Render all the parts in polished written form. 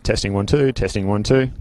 Testing 1 2, testing 1 2.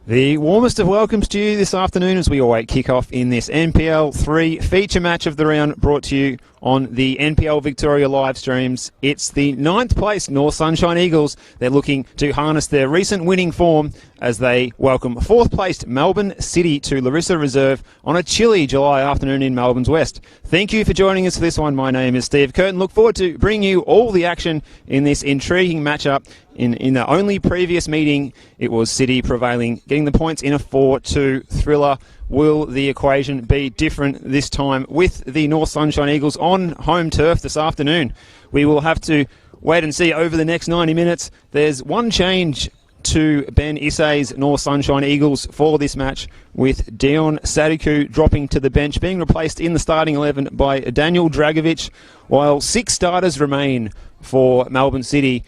The warmest of welcomes to you this afternoon as we await kickoff in this NPL3 feature match of the round, brought to you on the NPL Victoria live streams. It's the 9th place North Sunshine Eagles. They're looking to harness their recent winning form as they welcome 4th placed Melbourne City to Larissa Reserve on a chilly July afternoon in Melbourne's west. Thank you for joining us for this one. My name is Steve Curtin. Look forward to bringing you all the action in this intriguing matchup. In the only previous meeting, it was City prevailing, getting the points in a 4-2 thriller. Will the equation be different this time with the North Sunshine Eagles on home turf this afternoon? We will have to wait and see over the next 90 minutes. There's one change to Ben Issei's North Sunshine Eagles for this match, with Dion Sadiku dropping to the bench, being replaced in the starting 11 by Daniel Dragovic, while 6 starters remain for Melbourne City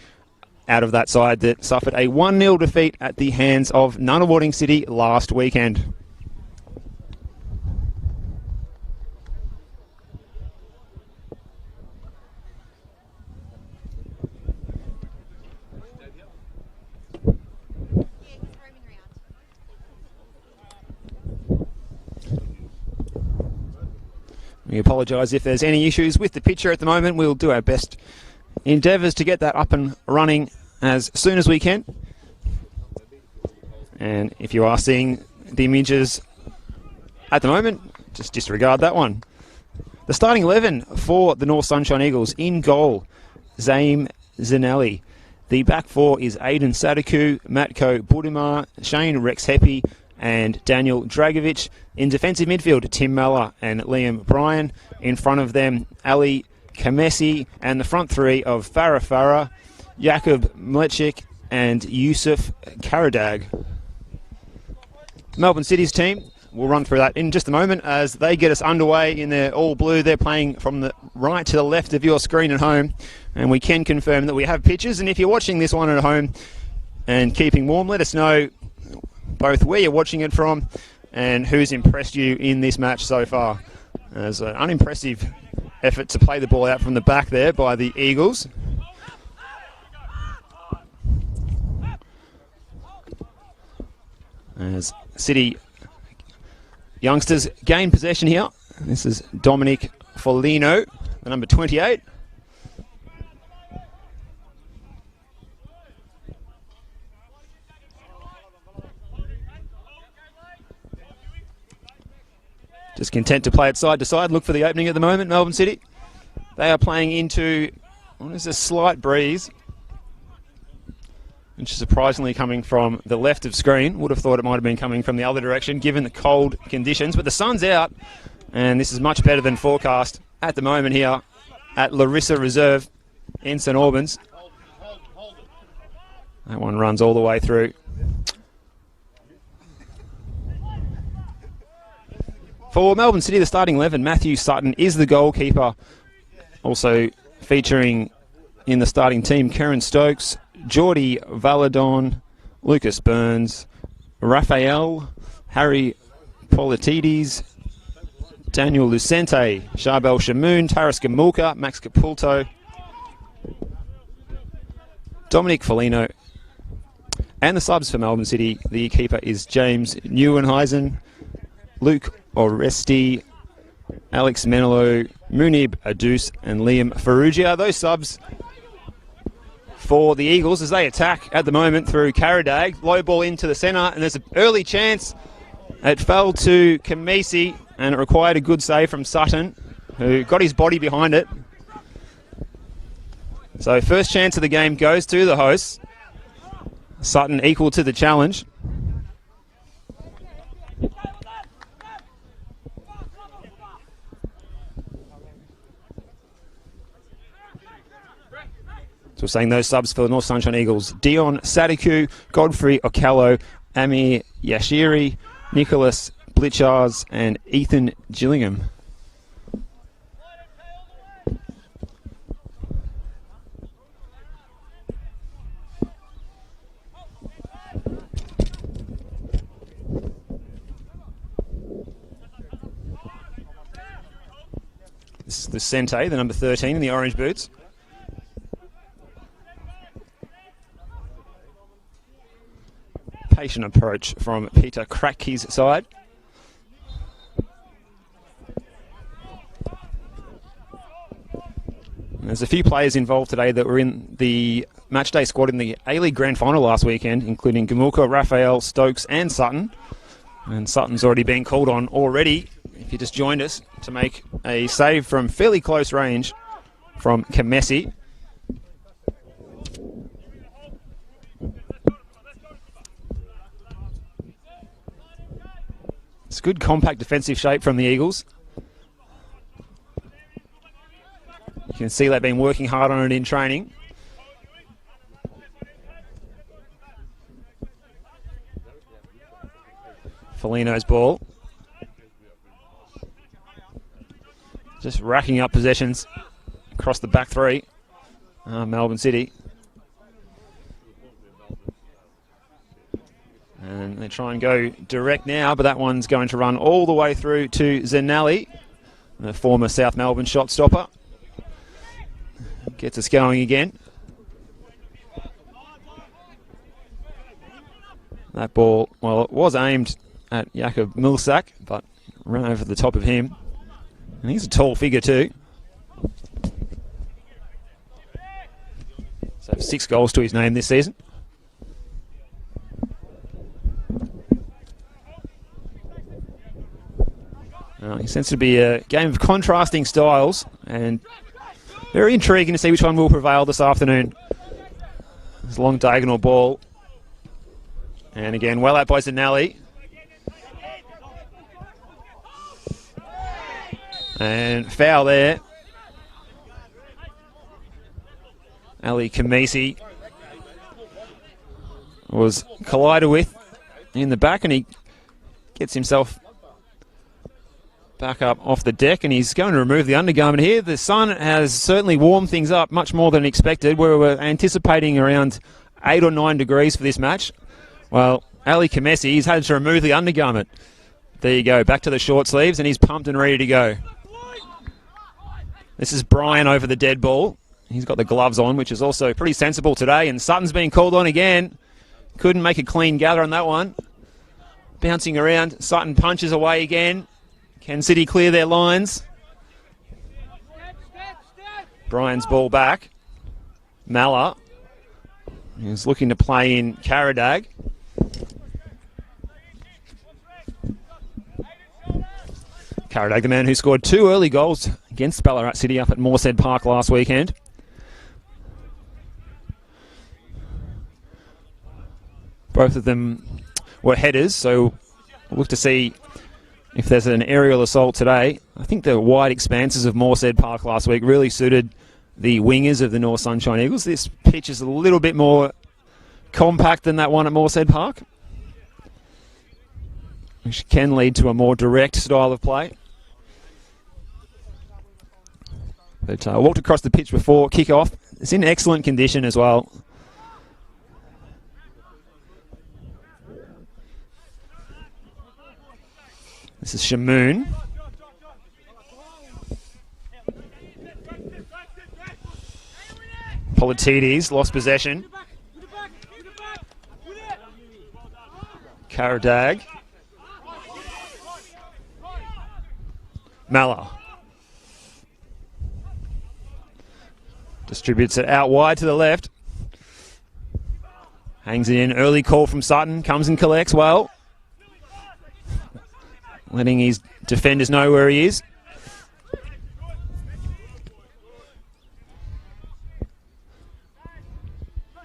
out of that side that suffered a 1-0 defeat at the hands of Nunawading City last weekend. We apologise if there's any issues with the picture at the moment. We'll do our best endeavours to get that up and running as soon as we can. And if you are seeing the images at the moment, just disregard that one. The starting 11 for the North Sunshine Eagles: in goal, Zaim Zanelli. The back 4 is Aidan Sadiku, Matko Budimar, Shane Rex Heppy and Daniel Dragovic. In defensive midfield, Tim Miller and Liam Bryan. In front of them, Ali Kamesi, and the front 3 of Farah Farah, Jakub Mlechik and Yusuf Karadag. Melbourne City's team, we'll run through that in just a moment as they get us underway in their all blue. They're playing from the right to the left of your screen at home, and we can confirm that we have pitches. And if you're watching this one at home and keeping warm, let us know both where you're watching it from and who's impressed you in this match so far. As an unimpressive effort to play the ball out from the back there by the Eagles. As City youngsters gain possession here. This is Dominic Foligno, the number 28. Just content to play it side to side. Look for the opening at the moment, Melbourne City. They are playing into what is a slight breeze, which is surprisingly coming from the left of screen. Would have thought it might have been coming from the other direction given the cold conditions, but the sun's out and this is much better than forecast at the moment here at Larissa Reserve. in St Albans. That one runs all the way through. For Melbourne City, the starting 11, Matthew Sutton is the goalkeeper. Also featuring in the starting team, Karen Stokes, Geordie Valadon, Lucas Burns, Raphael, Harry Politides, Daniel Lucente, Charbel Shamoon, Taras Gamulka, Max Capulto, Dominic Foligno. And the subs for Melbourne City, the keeper is James Neuenhuizen, Luke Oresti, Alex Menelo, Munib Adus, and Liam Ferrugia. Those subs for the Eagles as they attack at the moment through Karadag. Low ball into the centre, and there's an early chance. It fell to Kamisi, and it required a good save from Sutton, who got his body behind it. So first chance of the game goes to the hosts. Sutton equal to the challenge. So we're saying those subs for the North Sunshine Eagles: Dion Sadiku, Godfrey Okello, Amir Yashiri, Nicholas Blitchars, and Ethan Gillingham. This is the Sente, the number 13 in the orange boots. Patient approach from Peter Kratky's side. And there's a few players involved today that were in the matchday squad in the A-League Grand Final last weekend, including Gamulka, Raphael, Stokes and Sutton. And Sutton's already been called on already, if you just joined us, to make a save from fairly close range from Kamesi. It's good compact defensive shape from the Eagles. You can see they've been working hard on it in training. Foligno's ball. Just racking up possessions across the back three. Melbourne City. And they try and go direct now, but that one's going to run all the way through to Zanelli, the former South Melbourne shot stopper. Gets us going again. That ball, well, it was aimed at Jakob Milsak, but ran over the top of him. And he's a tall figure too. So 6 goals to his name this season. It seems to be a game of contrasting styles, and very intriguing to see which one will prevail this afternoon. There's a long diagonal ball. And again, well out by Zanelli. And foul there. Ali Kamisi was collided with in the back, and he gets himself back up off the deck, and he's going to remove the undergarment here. The sun has certainly warmed things up much more than expected. We were anticipating around 8 or 9 degrees for this match. Well, Ali Kamesi, he's had to remove the undergarment. There you go, back to the short sleeves, and he's pumped and ready to go. This is Brian over the dead ball. He's got the gloves on, which is also pretty sensible today, and Sutton's been called on again. Couldn't make a clean gather on that one. Bouncing around, Sutton punches away again. Can City clear their lines? Brian's ball back. Malla is looking to play in Karadag. Karadag, the man who scored 2 early goals against Ballarat City up at Moorshead Park last weekend. Both of them were headers, so we'll look to see if there's an aerial assault today. I think the wide expanses of Moorshead Park last week really suited the wingers of the North Sunshine Eagles. This pitch is a little bit more compact than that one at Morshead Park, which can lead to a more direct style of play. But I walked across the pitch before kick-off. It's in excellent condition as well. This is Shamoon. Politides lost possession. Karadag. Malla. Distributes it out wide to the left. Hangs it in. Early call from Sutton. Comes and collects well. Letting his defenders know where he is.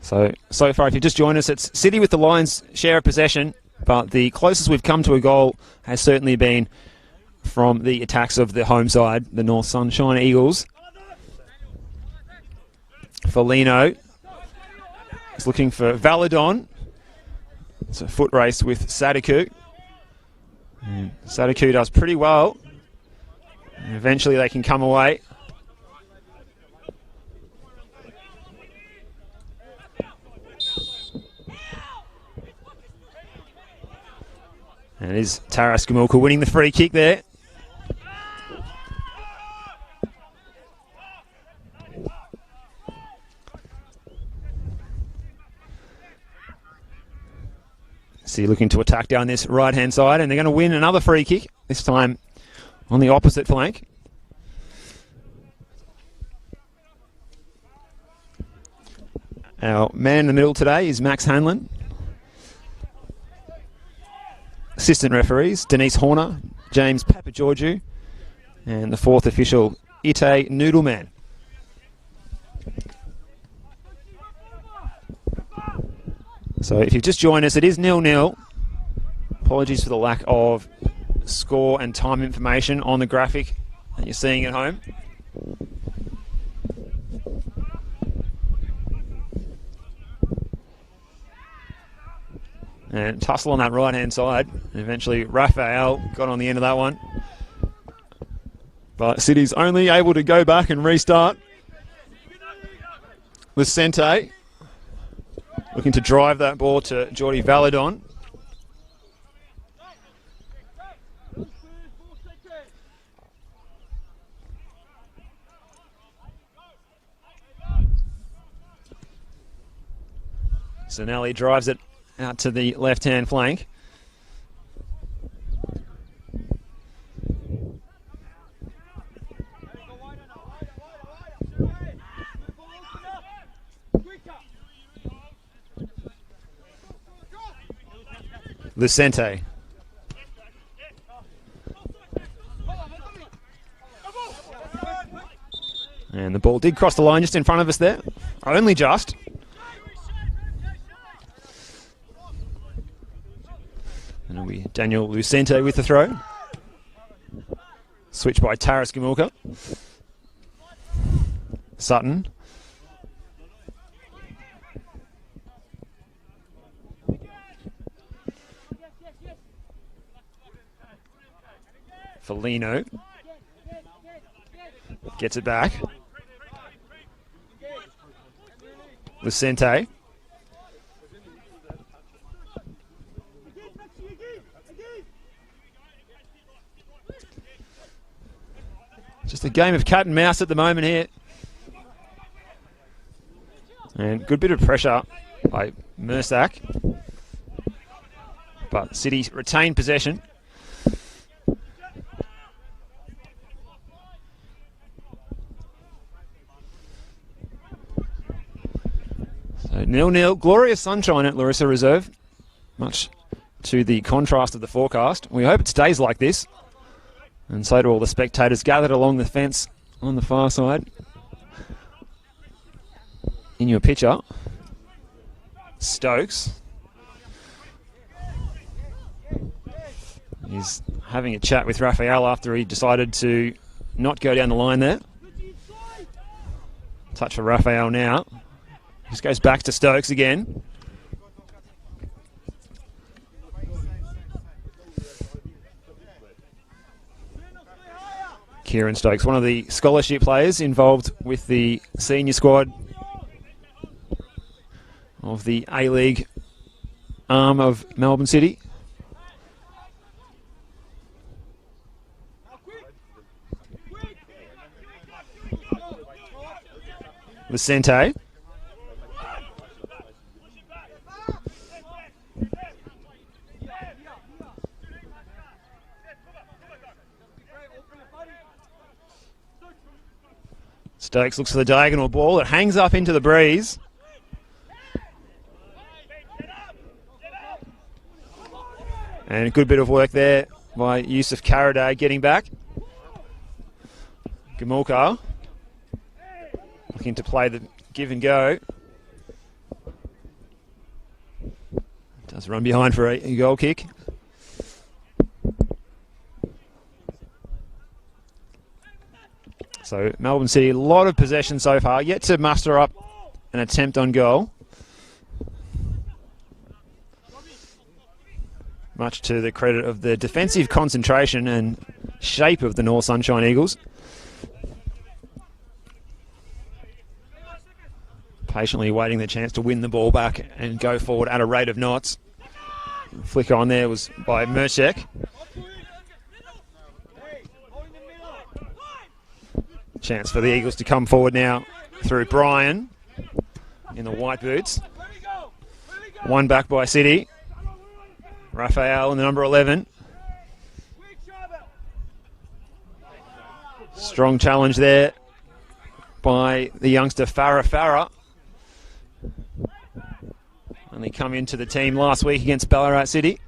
So far, if you just joined us, it's City with the Lions' share of possession, but the closest we've come to a goal has certainly been from the attacks of the home side, the North Sunshine Eagles. Foligno is looking for Valadon. It's a foot race with Sadiku. And Sadiku does pretty well. And eventually they can come away. And it is Taras Gamulka winning the free kick there. So you're looking to attack down this right-hand side, and they're going to win another free kick, this time on the opposite flank. Our man in the middle today is Max Hanlon. Assistant referees, Denise Horner, James Papageorgiou, and the fourth official, Ite Noodleman. So if you've just joined us, it is 0-0. Apologies for the lack of score and time information on the graphic that you're seeing at home. And tussle on that right-hand side. Eventually, Raphael got on the end of that one. But City's only able to go back and restart. Lucente looking to drive that ball to Geordie Valadon. Zanelli drives it out to the left-hand flank. Lucente. And the ball did cross the line just in front of us there. Only just. And it'll be Daniel Lucente with the throw. Switch by Taras Gamulka. Sutton. Foligno. Gets it back. Lucente. Just a game of cat and mouse at the moment here. And good bit of pressure by Mersak. But City retained possession. So 0-0. Glorious sunshine at Larissa Reserve. Much to the contrast of the forecast. We hope it stays like this. And so do all the spectators gathered along the fence on the far side. In your picture, Stokes is having a chat with Raphael after he decided to not go down the line there. Touch for Raphael now. Just goes back to Stokes again. Kieran Stokes, one of the scholarship players involved with the senior squad of the A-League arm of Melbourne City. Vicente. Stokes looks for the diagonal ball. It hangs up into the breeze. And a good bit of work there by Yusuf Karaday getting back. Gamulkar looking to play the give and go. Does run behind for a goal kick. So Melbourne City, a lot of possession so far, yet to muster up an attempt on goal. Much to the credit of the defensive concentration and shape of the North Sunshine Eagles. Patiently waiting the chance to win the ball back and go forward at a rate of knots. Flick on there was by Merchek. Chance for the Eagles to come forward now through Brian in the white boots. One back by City. Raphael in the number 11. Strong challenge there by the youngster Farah. Only come into the team last week against Ballarat City.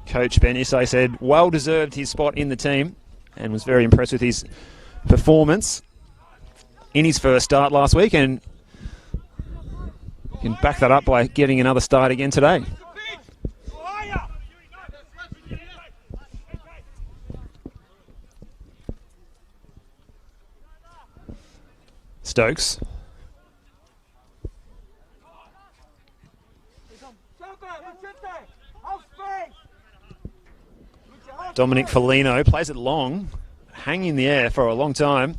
Coach Ben Issei said well deserved his spot in the team and was very impressed with his performance in his first start last week, and can back that up by getting another start again today. Stokes. Dominic Foligno plays it long, hanging in the air for a long time.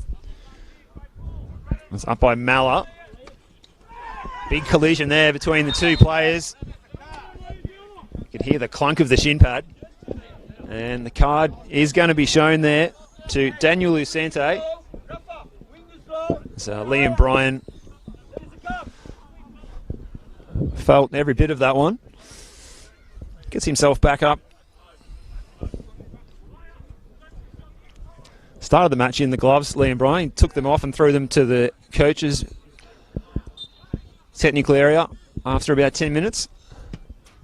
It's up by Malla. Big collision there between the two players. You can hear the clunk of the shin pad. And the card is going to be shown there to Daniel Lucente. So Liam Bryan felt every bit of that one. Gets himself back up. Started the match in the gloves, Liam Bryan. Took them off and threw them to the coach's technical area after about 10 minutes.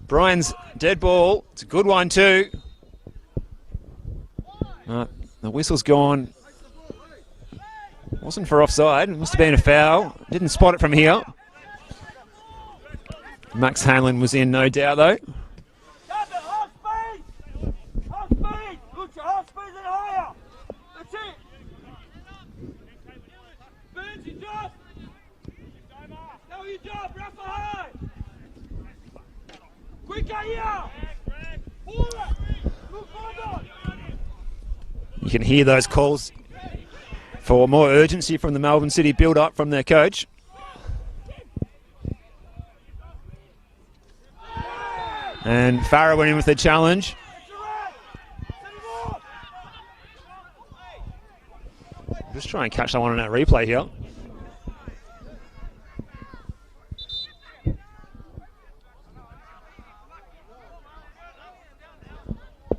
Bryan's dead ball. It's a good one too. The whistle's gone. Wasn't for offside. It must have been a foul. Didn't spot it from here. Max Hanlon was in, no doubt, though. You can hear those calls for more urgency from the Melbourne City build-up from their coach. And Farah went in with the challenge. Just try and catch that one on our replay here.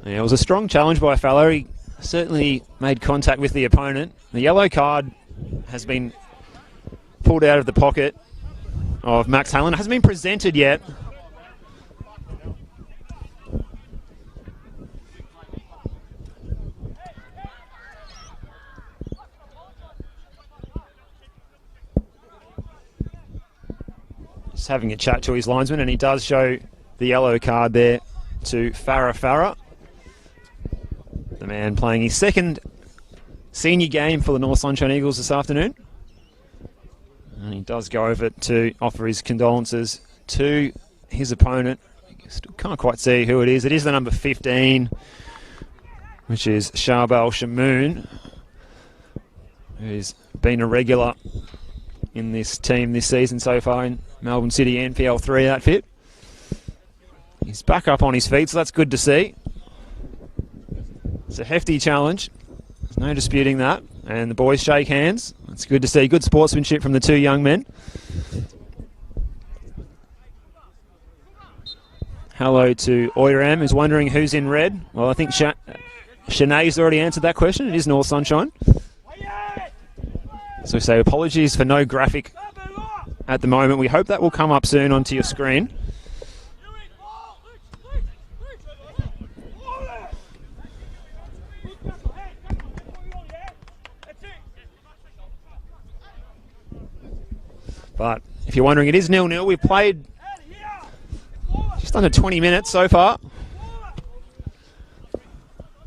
Yeah, it was a strong challenge by Farah. He certainly made contact with the opponent. The yellow card has been pulled out of the pocket of Max Hanlon. It hasn't been presented yet. Just having a chat to his linesman, and he does show the yellow card there to Farah. The man playing his second senior game for the North Sunshine Eagles this afternoon. And he does go over to offer his condolences to his opponent. Still can't quite see who it is. It is the number 15, which is Sharbel Shamoon, who's been a regular in this team this season so far in Melbourne City NPL3 outfit. He's back up on his feet, so that's good to see. It's a hefty challenge. There's no disputing that. And the boys shake hands. It's good to see. Good sportsmanship from the two young men. Hello to Oiram, who's wondering who's in red. Well, I think Shanae's already answered that question. It is North Sunshine. So we say apologies for no graphic at the moment. We hope that will come up soon onto your screen. But if you're wondering, it is 0-0. We've played just under 20 minutes so far.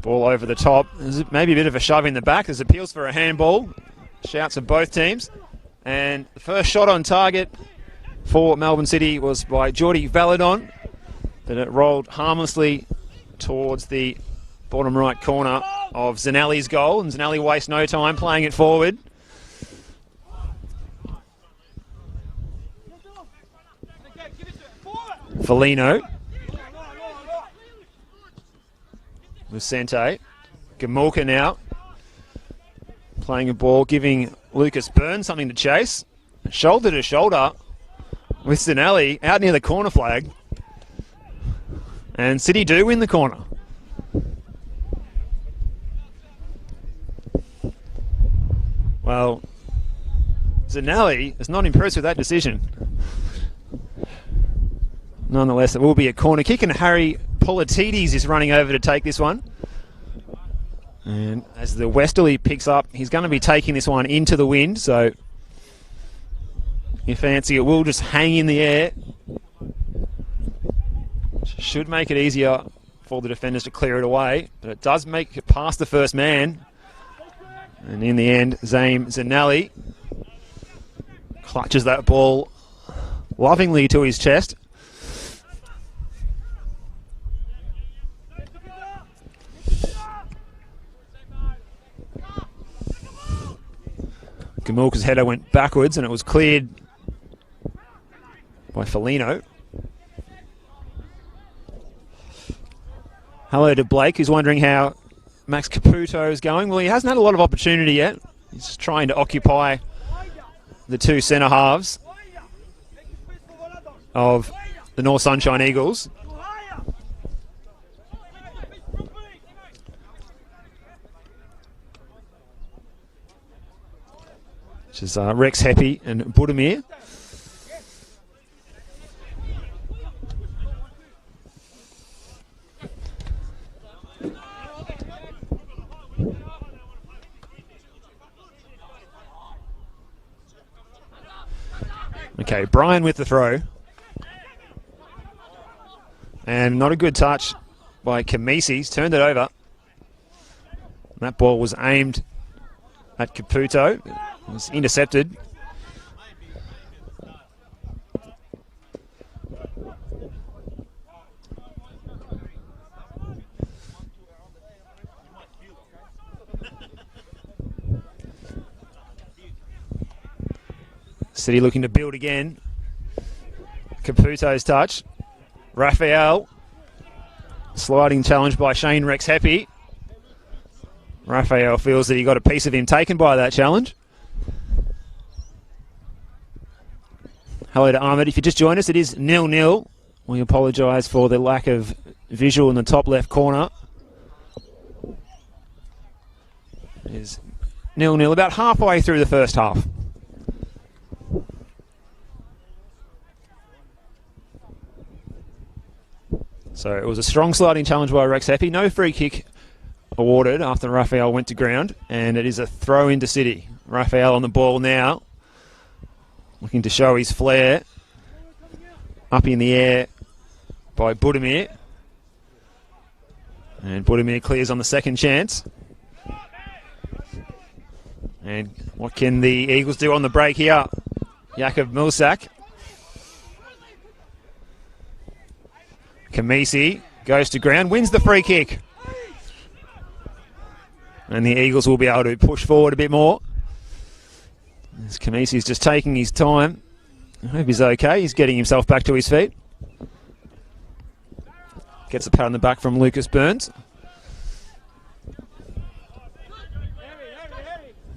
Ball over the top. There's maybe a bit of a shove in the back. There's appeals for a handball. Shouts of both teams. And the first shot on target for Melbourne City was by Geordie Valadon. But it rolled harmlessly towards the bottom right corner of Zanelli's goal. And Zanelli wastes no time playing it forward. Felino with Sente. Gamulka now playing a ball, giving Lucas Burns something to chase. Shoulder to shoulder with Zanelli out near the corner flag. And City do win the corner. Well, Zanelli is not impressed with that decision. Nonetheless, it will be a corner kick, and Harry Politides is running over to take this one. And as the westerly picks up, he's going to be taking this one into the wind, so if you fancy, it will just hang in the air. Should make it easier for the defenders to clear it away, but it does make it past the first man. And in the end, Zame Zanelli clutches that ball lovingly to his chest. Gamulka's header went backwards and it was cleared by Felino. Hello to Blake, who's wondering how Max Caputo is going. Well, he hasn't had a lot of opportunity yet. He's just trying to occupy the two centre halves of the North Sunshine Eagles. Which is Rex Heppy and Budimir. Okay, Brian with the throw. And not a good touch by Kamisi. He's turned it over. And that ball was aimed at Caputo. It was intercepted. City looking to build again. Caputo's touch. Raphael. Sliding challenge by Shane Rex Heppy. Raphael feels that he got a piece of him taken by that challenge. Hello to Ahmed. If you just joined us, it is 0-0. We apologise for the lack of visual in the top left corner. It is 0-0, about halfway through the first half. So it was a strong sliding challenge by Rex Heppy. No free kick awarded after Raphael went to ground, and it is a throw into City. Raphael on the ball now, looking to show his flair. Up in the air by Budimir. And Budimir clears on the second chance. And what can the Eagles do on the break here? Jakub Milsak. Kamisi goes to ground, wins the free kick. And the Eagles will be able to push forward a bit more. As Kamisi's just taking his time. I hope he's okay. He's getting himself back to his feet. Gets a pat on the back from Lucas Burns.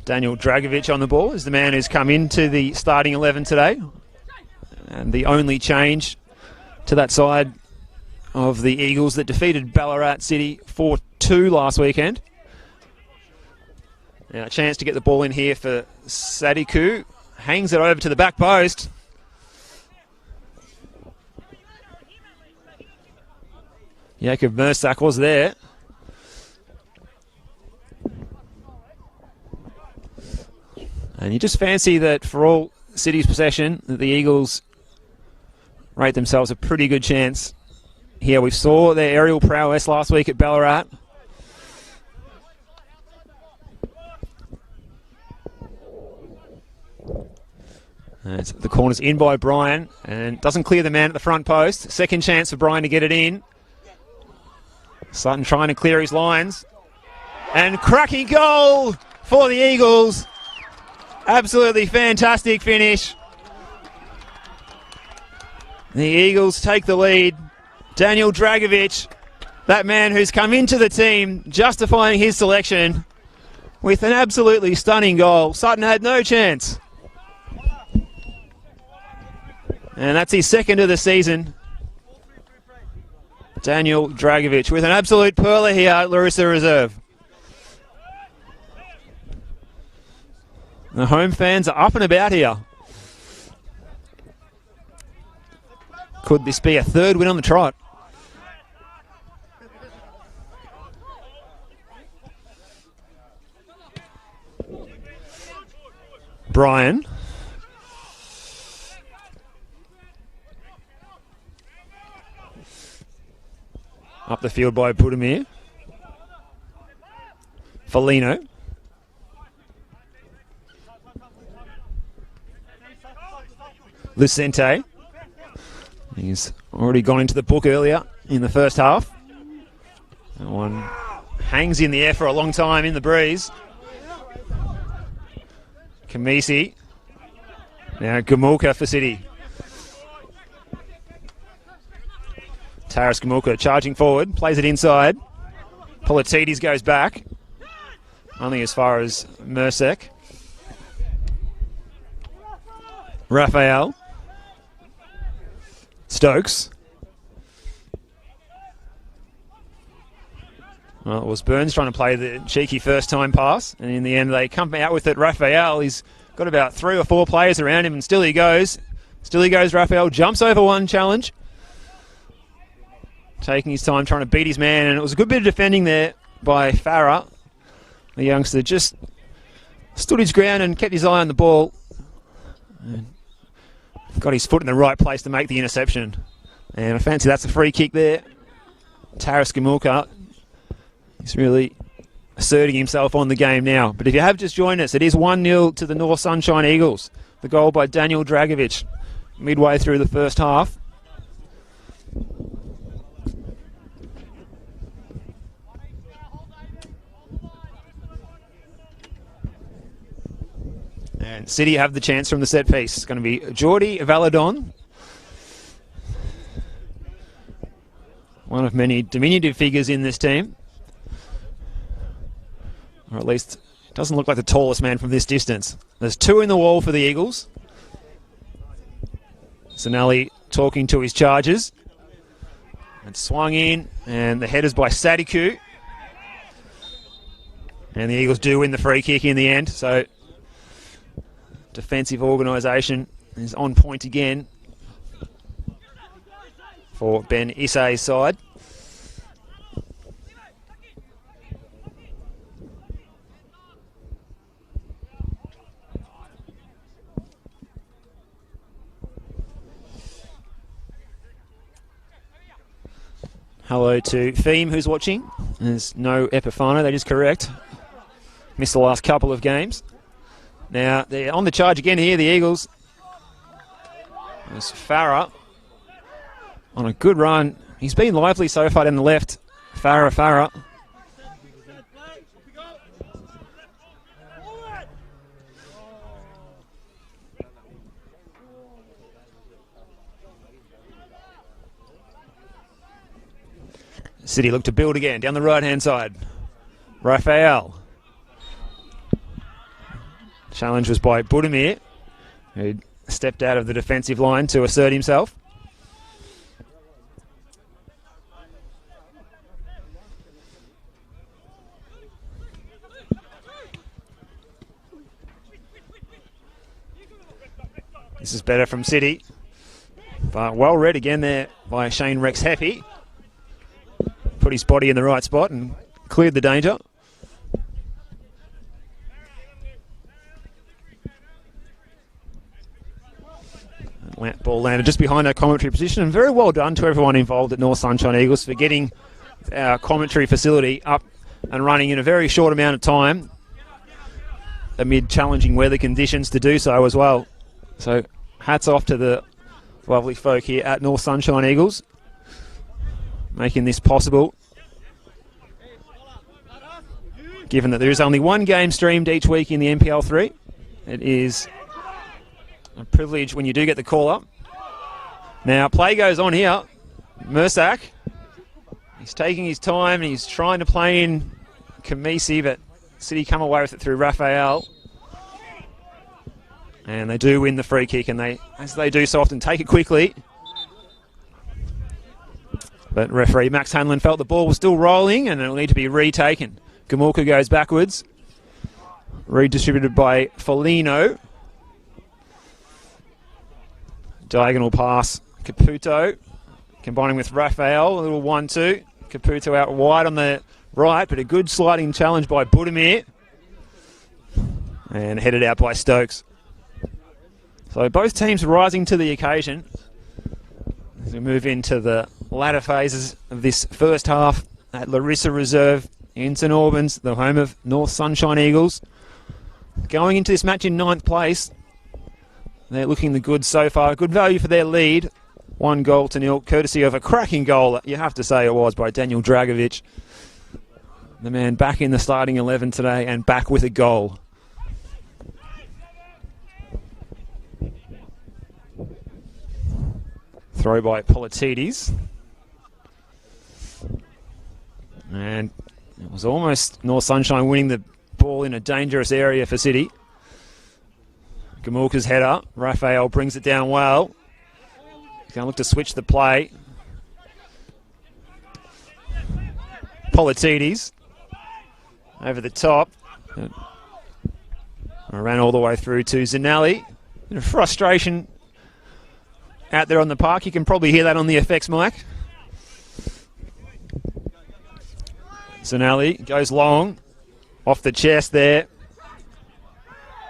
Daniel Dragovic on the ball is the man who's come into the starting 11 today. And the only change to that side of the Eagles that defeated Ballarat City 4-2 last weekend. Now a chance to get the ball in here for Sadiku. Hangs it over to the back post. Jakub Mirsak was there. And you just fancy that for all City's possession, that the Eagles rate themselves a pretty good chance. Here we saw their aerial prowess last week at Ballarat. And the corner's in by Brian and doesn't clear the man at the front post. Second chance for Brian to get it in. Sutton trying to clear his lines. And cracking goal for the Eagles. Absolutely fantastic finish. The Eagles take the lead. Daniel Dragovic, that man who's come into the team, justifying his selection with an absolutely stunning goal. Sutton had no chance. And that's his second of the season. Daniel Dragovic with an absolute pearler here at Larissa Reserve. The home fans are up and about here. Could this be a third win on the trot? Brian. Up the field by Budimir. Foligno. Lucente. He's already gone into the book earlier in the first half. That one hangs in the air for a long time in the breeze. Kamisi. Now Gamulka for City. Taras Gamulka charging forward, plays it inside. Politidis goes back. Only as far as Mersek. Raphael. Stokes. Well, it was Burns trying to play the cheeky first time pass, and in the end they come out with it. Raphael, he's got about 3 or 4 players around him, and still he goes. Still he goes, Raphael, jumps over one challenge. Taking his time, trying to beat his man, and it was a good bit of defending there by Farah. The youngster just stood his ground and kept his eye on the ball. And got his foot in the right place to make the interception. And I fancy that's a free kick there. Taras Gamulka is really asserting himself on the game now. But if you have just joined us, it is 1-0 to the North Sunshine Eagles. The goal by Daniel Dragovic midway through the first half. And City have the chance from the set piece. It's going to be Jordi Valadon. One of many diminutive figures in this team. Or at least, it doesn't look like the tallest man from this distance. There's 2 in the wall for the Eagles. Zanelli talking to his charges. And swung in, and the header's by Sadiku. And the Eagles do win the free kick in the end, so defensive organisation is on point again for Ben Issei's side. Hello to Theme, who's watching. There's no Epifano, that is correct. Missed the last couple of games. Now, they're on the charge again here, the Eagles. There's Farah on a good run. He's been lively so far down the left. Farah. City look to build again down the right-hand side. Raphael. Challenge was by Budimir, who stepped out of the defensive line to assert himself. This is better from City, but well read again there by Shane Rex Heppy. Put his body in the right spot and cleared the danger. Ball landed just behind our commentary position, and very well done to everyone involved at North Sunshine Eagles for getting our commentary facility up and running in a very short amount of time amid challenging weather conditions to do so as well. So hats off to the lovely folk here at North Sunshine Eagles making this possible, given that there is only one game streamed each week in the NPL3. It is a privilege when you do get the call up. Now play goes on here. Mursak, he's taking his time and he's trying to play in Kamisi, but City come away with it through Raphael. And they do win the free kick, and they, as they do so often, take it quickly. But referee Max Hanlon felt the ball was still rolling and it'll need to be retaken. Gamulka goes backwards. Redistributed by Foligno. Diagonal pass, Caputo. Combining with Raphael, a little 1-2. Caputo out wide on the right, but a good sliding challenge by Budimir. And headed out by Stokes. So both teams rising to the occasion as we move into the latter phases of this first half at Larissa Reserve in St Albans, the home of North Sunshine Eagles. Going into this match in 9th place, they're looking the goods so far. Good value for their lead. 1-0, courtesy of a cracking goal, you have to say it was, by Daniel Dragovic. The man back in the starting 11 today and back with a goal. Throw by Politides. And it was almost North Sunshine winning the ball in a dangerous area for City. Gamulka's header. Raphael brings it down well. He's going to look to switch the play. Politides over the top. Ran all the way through to Zanelli. Frustration out there on the park. You can probably hear that on the FX mic. Zanelli goes long. Off the chest there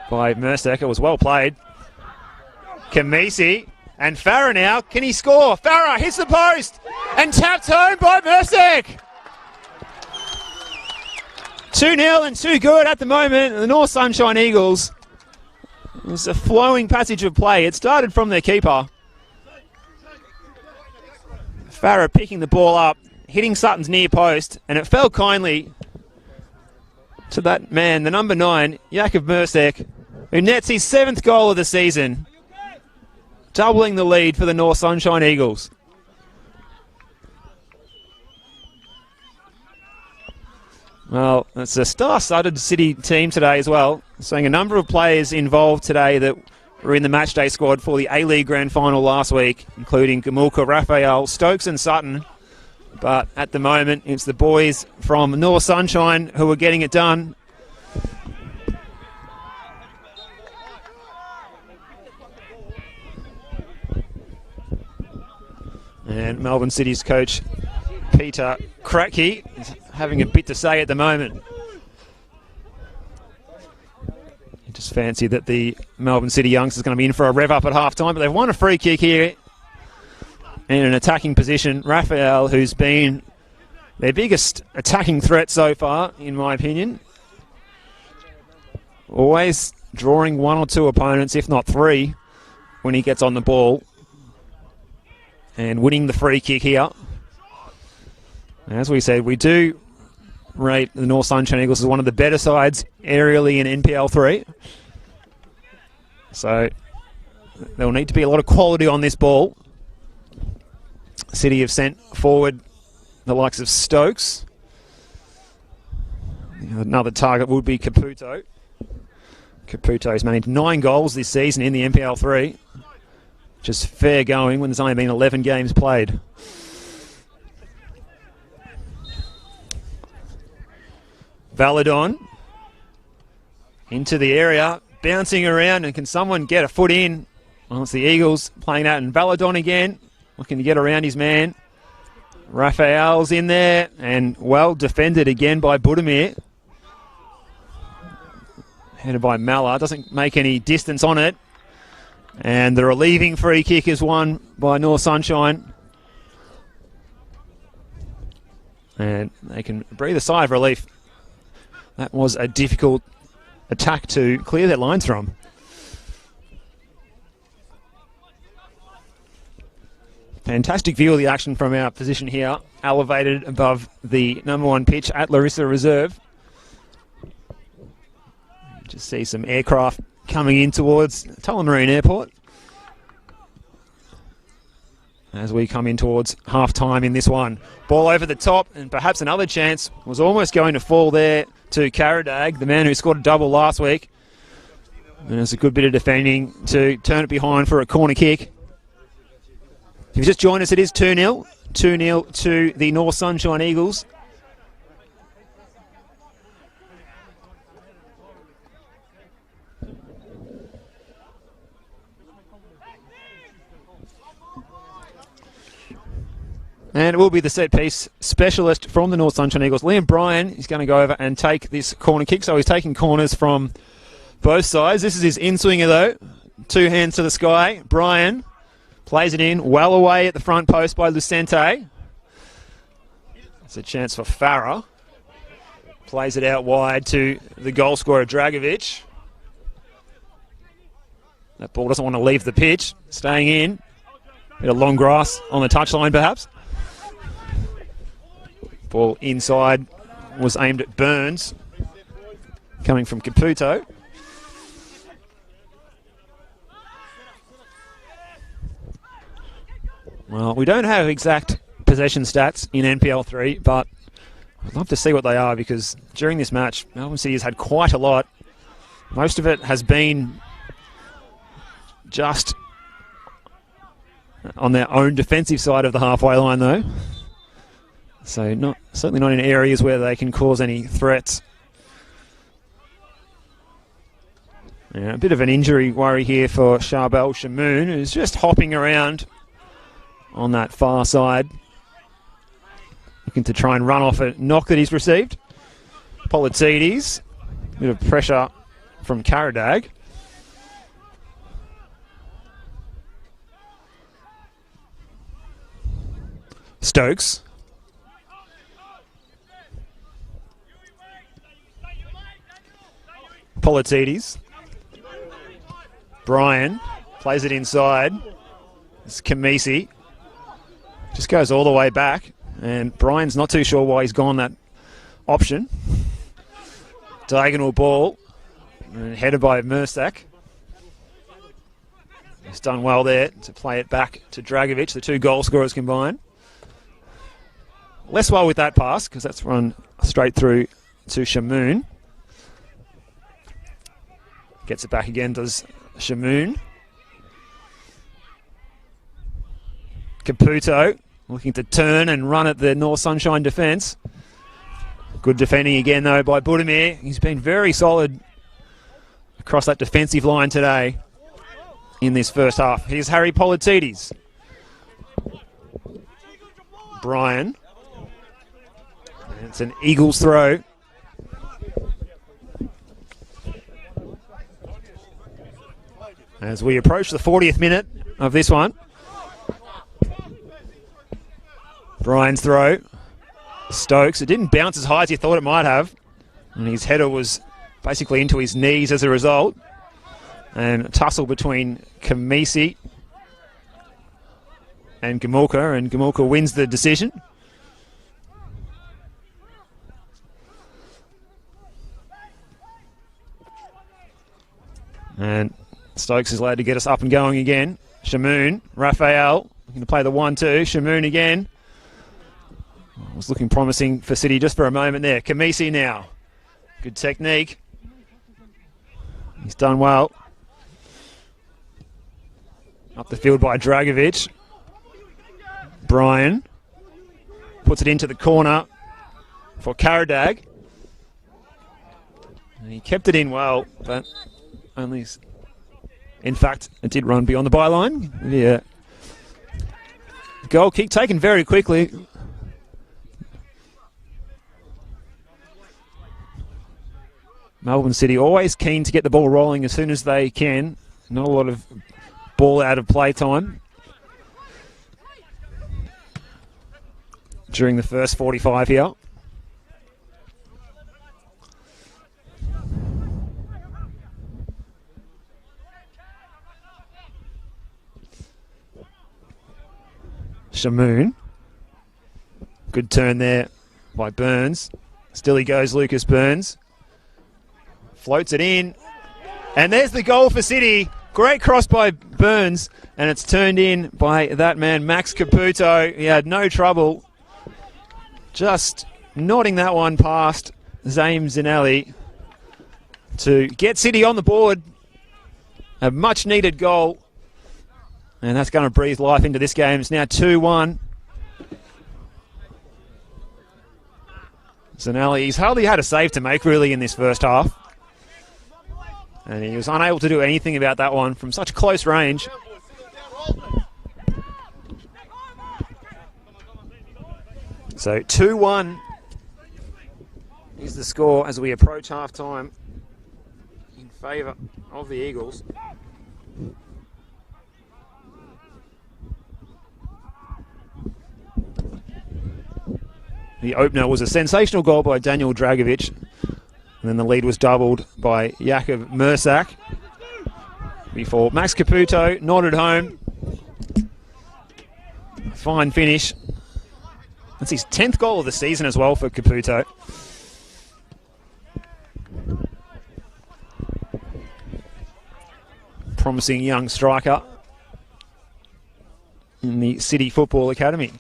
by Mursak. It was well played. Kamisi and Farah now. Can he score? Farah hits the post and tapped home by Mursak. 2-0 and too good at the moment. The North Sunshine Eagles. It was a flowing passage of play. It started from their keeper. Farah picking the ball up, hitting Sutton's near post, and it fell kindly to that man, the number 9, Jakub Mursak, who nets his 7th goal of the season, doubling the lead for the North Sunshine Eagles. Well, it's a star-studded City team today as well, seeing a number of players involved today that were in the matchday squad for the A-League Grand Final last week, including Gamulka, Raphael, Stokes and Sutton. But at the moment, it's the boys from North Sunshine who are getting it done. And Melbourne City's coach, Peter Kratky, is having a bit to say at the moment. You just fancy that the Melbourne City youngsters are going to be in for a rev up at half-time, but they've won a free kick here in an attacking position. Raphael, who's been their biggest attacking threat so far, in my opinion. Always drawing one or two opponents, if not three, when he gets on the ball. And winning the free kick here. As we said, we do rate the North Sunshine Eagles as one of the better sides aerially in NPL3. So there will need to be a lot of quality on this ball. City have sent forward the likes of Stokes. Another target would be Caputo. Caputo's managed 9 goals this season in the NPL3. Just fair going when there's only been 11 games played. Valadon into the area, bouncing around, and can someone get a foot in? Well, it's the Eagles playing that, and Valadon again, looking to get around his man. Raphael's in there, and well defended again by Budimir. Headed by Malla, doesn't make any distance on it. And the relieving free kick is won by North Sunshine. And they can breathe a sigh of relief. That was a difficult attack to clear their lines from. Fantastic view of the action from our position here, elevated above the number 1 pitch at Larissa Reserve. Just see some aircraft coming in towards Tullamarine Airport as we come in towards half-time in this one. Ball over the top, and perhaps another chance was almost going to fall there to Karadag, the man who scored a double last week. And it's a good bit of defending to turn it behind for a corner kick. If you just joined us, it is 2-0. 2-0 to the North Sunshine Eagles. And it will be the set-piece specialist from the North Sunshine Eagles. Liam Bryan is going to go over and take this corner kick. So he's taking corners from both sides. This is his in-swinger, though. 2 hands to the sky. Bryan plays it in, well away at the front post by Lucente. It's a chance for Farah. Plays it out wide to the goal scorer, Dragovic. That ball doesn't want to leave the pitch. Staying in. Bit of long grass on the touchline, perhaps. Ball inside was aimed at Burns, coming from Caputo. Well, we don't have exact possession stats in NPL3, but I'd love to see what they are, because during this match, Melbourne City has had quite a lot. Most of it has been just on their own defensive side of the halfway line, though. So certainly not in areas where they can cause any threats. Yeah, a bit of an injury worry here for Charbel Shamoun, who's just hopping around on that far side, looking to try and run off a knock that he's received. Politidis, a bit of pressure from Karadag. Stokes. Politidis. Bryan plays it inside. It's Kamisi. Just goes all the way back, and Bryan's not too sure why he's gone that option. Diagonal ball, and headed by Mursak. He's done well there to play it back to Dragovic, the 2 goal scorers combined. Less well with that pass, because that's run straight through to Shamoun. Gets it back again, does Shamoun. Caputo looking to turn and run at the North Sunshine defence. Good defending again, though, by Budimir. He's been very solid across that defensive line today in this first half. Here's Harry Politidis. Bryan. It's an Eagles throw. As we approach the 40th minute of this one. Bryan's throw. Stokes. It didn't bounce as high as he thought it might have. And his header was basically into his knees as a result. And a tussle between Kamisi and Gamulka wins the decision. And Stokes is allowed to get us up and going again. Shamoon, Raphael, going to play the 1-2. Shamoon again. Was looking promising for City just for a moment there. Kamisi now. Good technique. He's done well. Up the field by Dragovic. Brian puts it into the corner for Karadag. And he kept it in well, but only... In fact, it did run beyond the byline. Yeah. Goal kick taken very quickly. Melbourne City always keen to get the ball rolling as soon as they can. Not a lot of ball out of play time during the first 45 here. Shamoon. Good turn there by Burns. Still he goes, Lucas Burns. Floats it in. And there's the goal for City. Great cross by Burns. And it's turned in by that man, Max Caputo. He had no trouble. Just nodding that one past Zaim Zinelli to get City on the board. A much needed goal. And that's going to breathe life into this game. It's now 2-1. Zinelli, he's hardly had a save to make really in this first half. And he was unable to do anything about that one from such close range. So 2-1 is the score as we approach half-time in favour of the Eagles. The opener was a sensational goal by Daniel Dragovic. And then the lead was doubled by Jakub Mersak. Before Max Caputo nodded home. Fine finish. That's his 10th goal of the season as well for Caputo. Promising young striker in the City Football Academy.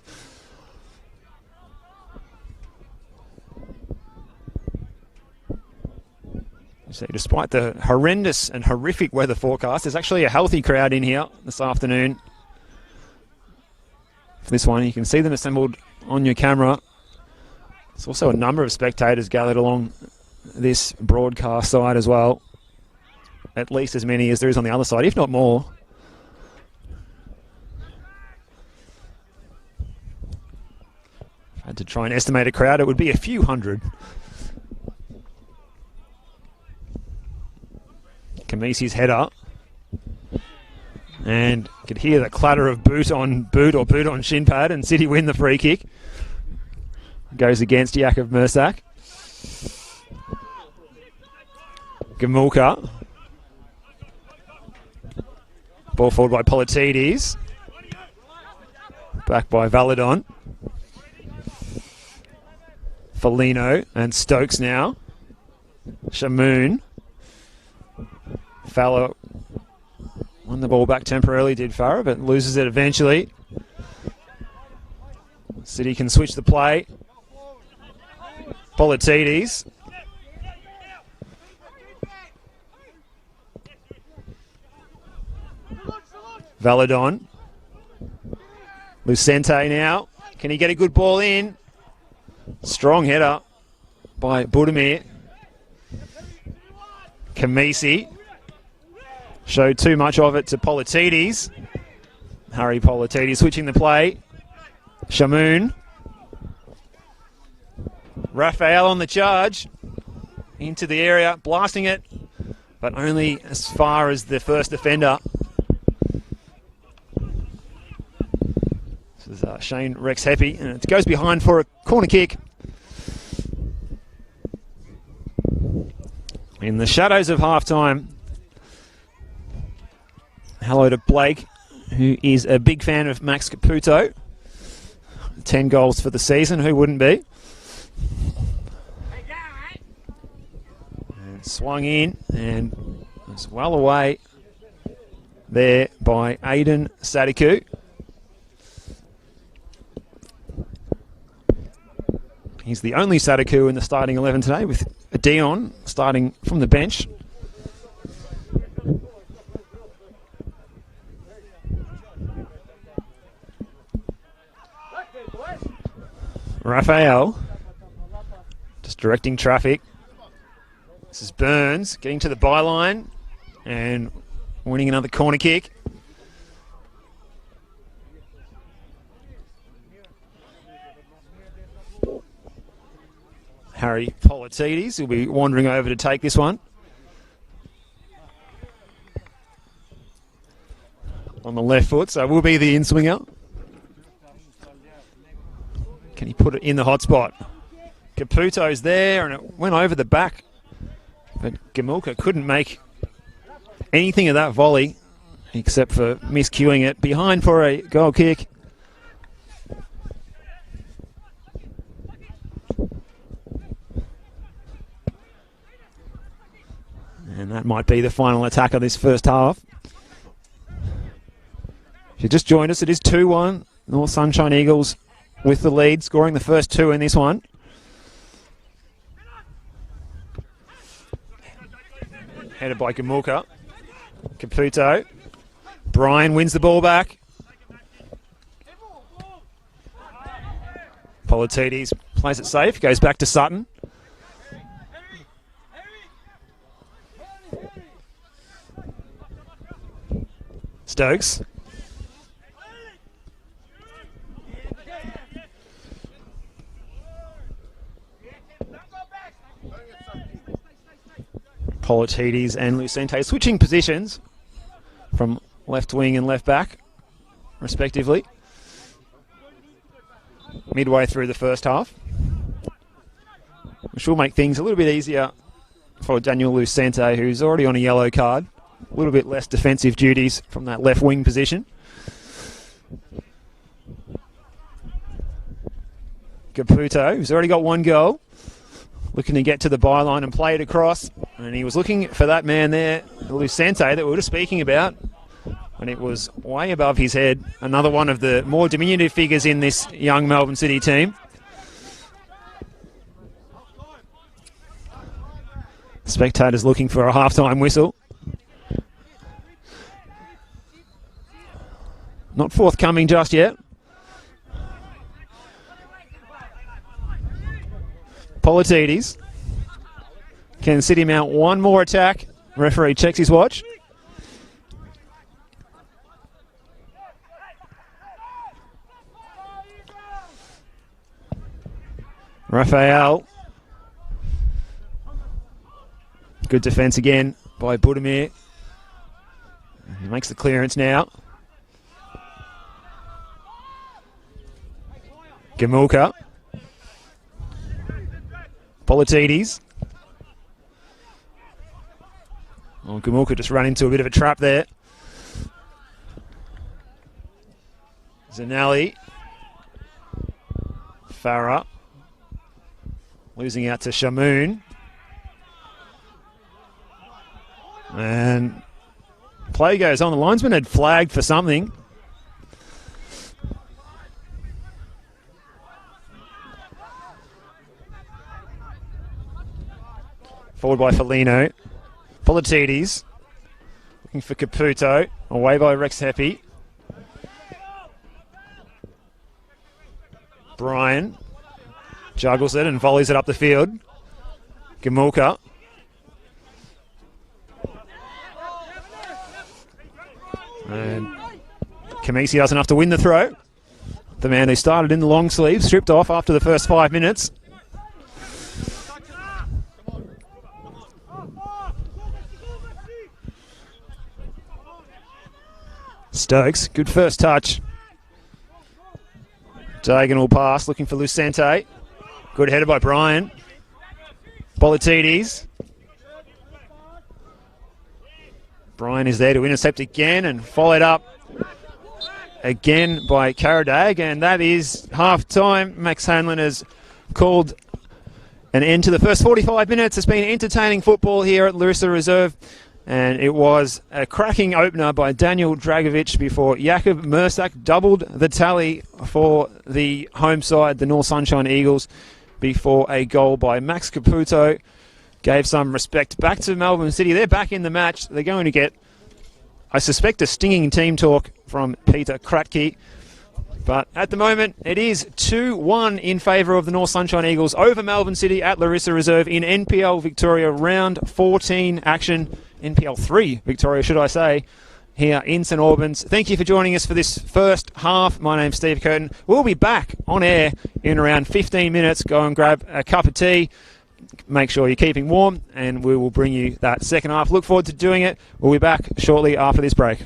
So despite the horrendous and horrific weather forecast, there's actually a healthy crowd in here this afternoon. For this one, you can see them assembled on your camera. There's also a number of spectators gathered along this broadcast side as well. At least as many as there is on the other side, if not more. If I had to try and estimate a crowd, it would be a few hundred. Kamisi's header. And you could hear the clatter of boot on boot or boot on shin pad, and City win the free kick. Goes against Jakub Mersak. Gamulka. Ball forward by Politides. Back by Valadon. Foligno and Stokes now. Shamoon. Fowler won the ball back temporarily, did Farah, but loses it eventually. City can switch the play. Politides. Valadon. Lucente now. Can he get a good ball in? Strong header by Budimir. Kamisi. Showed too much of it to Politides. Harry Politides switching the play. Shamoon. Raphael on the charge. Into the area, blasting it, but only as far as the first defender. This is Shane Rex Heppy, and it goes behind for a corner kick. In the shadows of half-time, hello to Blake, who is a big fan of Max Caputo. 10 goals for the season, who wouldn't be? And swung in and was well away there by Aiden Sadiku. He's the only Sadiku in the starting 11 today, with Dion starting from the bench. Raphael just directing traffic. This is Burns getting to the byline and winning another corner kick. Harry Politides will be wandering over to take this one. On the left foot, so will be the in-swinger. Can he put it in the hot spot? Caputo's there and it went over the back. But Gamulka couldn't make anything of that volley except for miscuing it. Behind for a goal kick. And that might be the final attack of this first half. If you just joined us, it is 2-1. North Sunshine Eagles with the lead, scoring the first 2 in this one. Headed by Gamulka. Caputo. Brian wins the ball back. Politides plays it safe, goes back to Sutton. Stokes. Politides and Lucente switching positions from left wing and left back, respectively, midway through the first half, which will make things a little bit easier for Daniel Lucente, who's already on a yellow card. A little bit less defensive duties from that left wing position. Caputo, who's already got 1 goal, looking to get to the byline and play it across. And he was looking for that man there, Lucente, that we were just speaking about. And it was way above his head. Another one of the more diminutive figures in this young Melbourne City team. Spectators looking for a halftime whistle. Not forthcoming just yet. Politides can sit him out 1 more attack. Referee checks his watch. Raphael. Good defence again by Budimir. He makes the clearance now. Gamulka. Politides. Oh, Gamulka just ran into a bit of a trap there. Zanelli. Farah. Losing out to Shamoon. And play goes on. The linesman had flagged for something. Forward by Foligno. Politides. Looking for Caputo. Away by Rex Heppy. Brian. Juggles it and volleys it up the field. Gamulka. And Kamisi doesn't have to win the throw. The man who started in the long sleeve, stripped off after the first 5 minutes. Stokes, good first touch. Diagonal pass, looking for Lucente. Good header by Brian. Politides. Brian is there to intercept again and followed up again by Karadag, and that is half time. Max Hanlon has called an end to the first 45 minutes. It's been entertaining football here at Larissa Reserve, and it was a cracking opener by Daniel Dragovic before Jakub Mersak doubled the tally for the home side, the North Sunshine Eagles, before a goal by Max Caputo gave some respect back to Melbourne City. They're back in the match. They're going to get, I suspect, a stinging team talk from Peter Kratke. But at the moment, it is 2-1 in favour of the North Sunshine Eagles over Melbourne City at Larissa Reserve in NPL Victoria Round 14 action. NPL3 Victoria, should I say, here in St Albans. Thank you for joining us for this first half. My name's Steve Curtin. We'll be back on air in around 15 minutes. Go and grab a cup of tea. Make sure you're keeping warm, and we will bring you that second half. Look forward to doing it. We'll be back shortly after this break.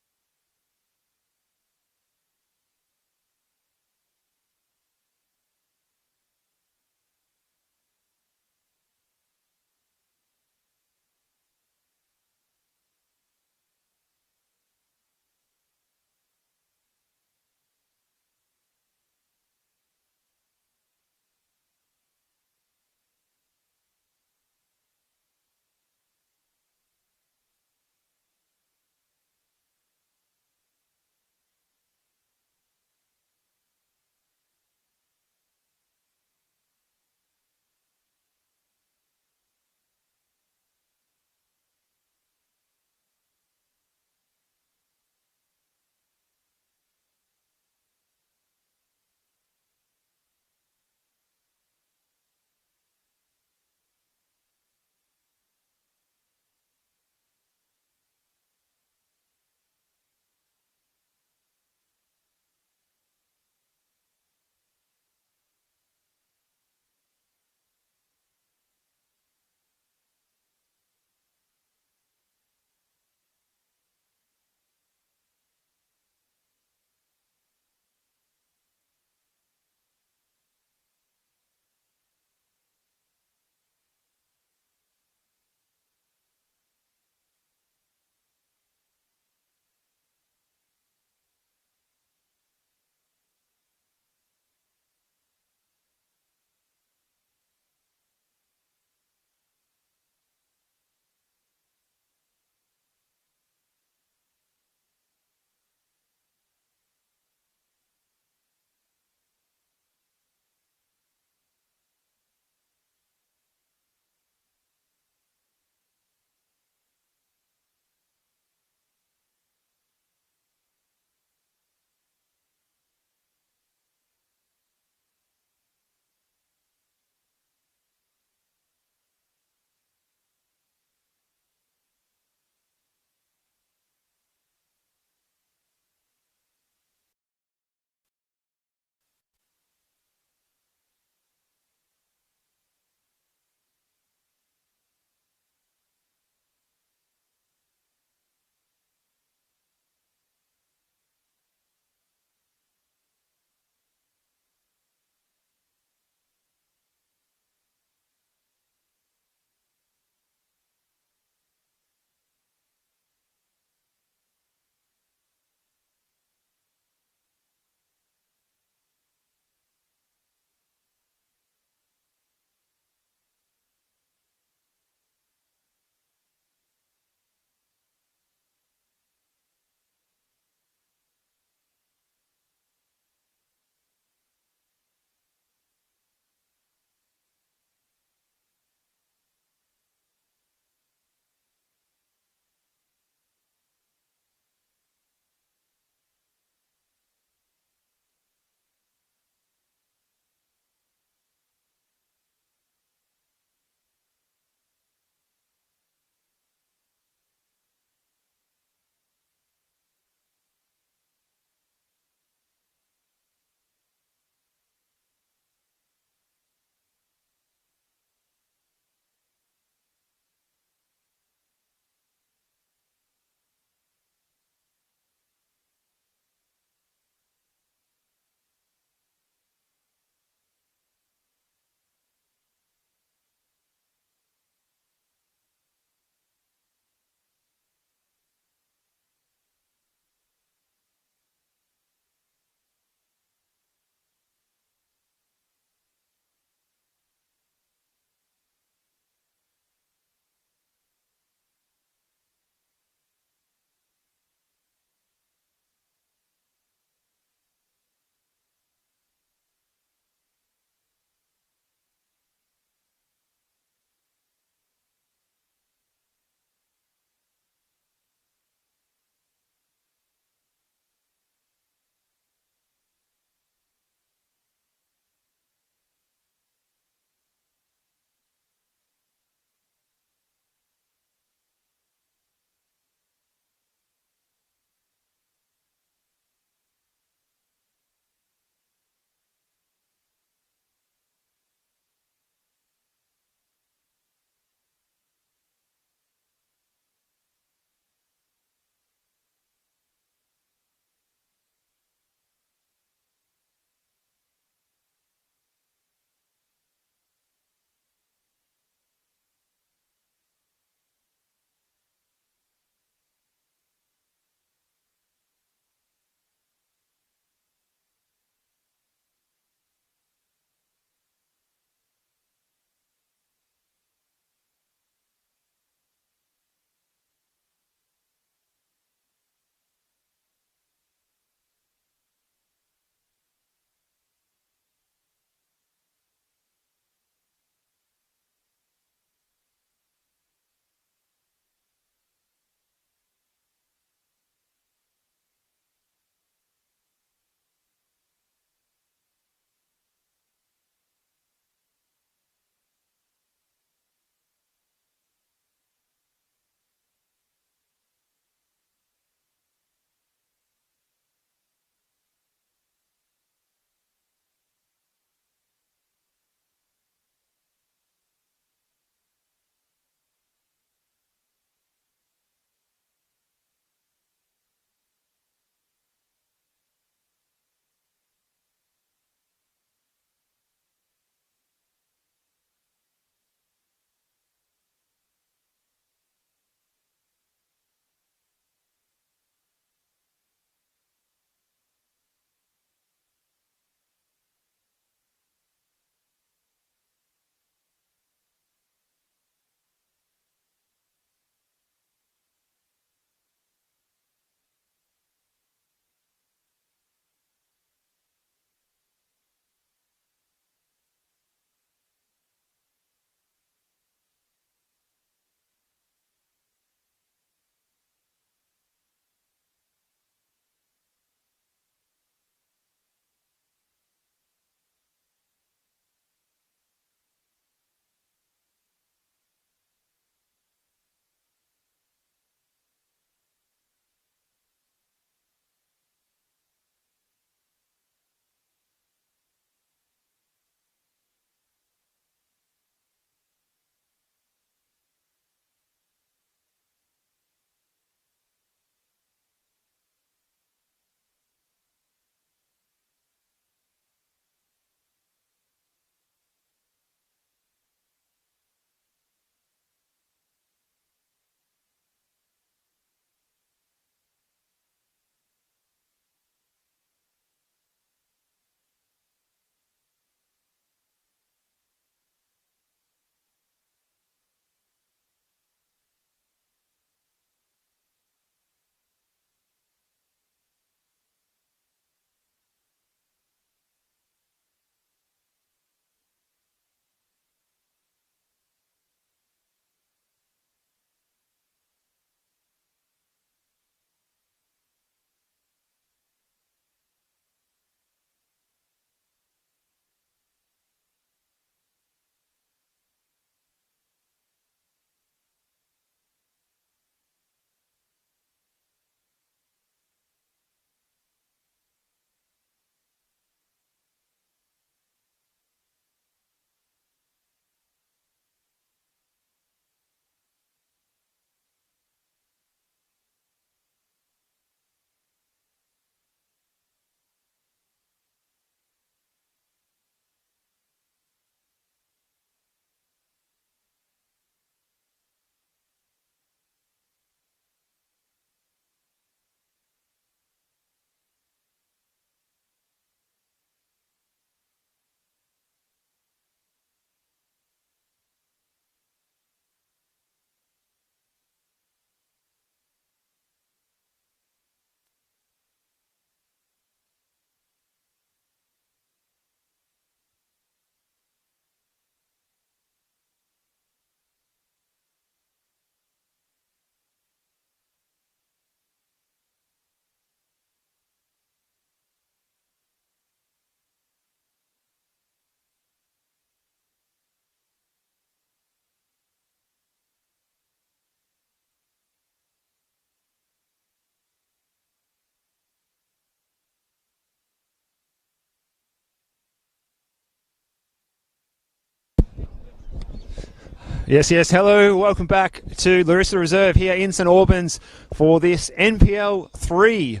Yes, yes. Hello. Welcome back to Larissa Reserve here in St Albans for this NPL3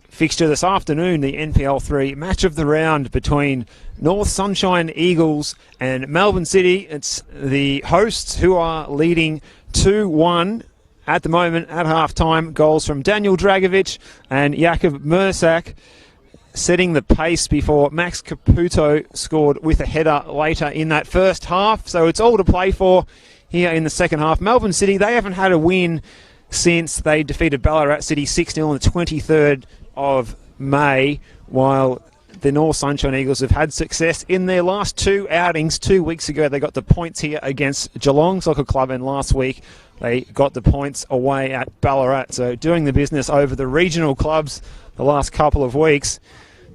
fixture this afternoon, the NPL3 match of the round between North Sunshine Eagles and Melbourne City. It's the hosts who are leading 2-1 at the moment at half-time. Goals from Daniel Dragovic and Jakub Mursak, setting the pace before Max Caputo scored with a header later in that first half. So it's all to play for here in the second half. Melbourne City, they haven't had a win since they defeated Ballarat City 6-0 on the 23rd of May, while the North Sunshine Eagles have had success in their last two outings. 2 weeks ago, they got the points here against Geelong Soccer Club, and last week they got the points away at Ballarat. So doing the business over the regional clubs the last couple of weeks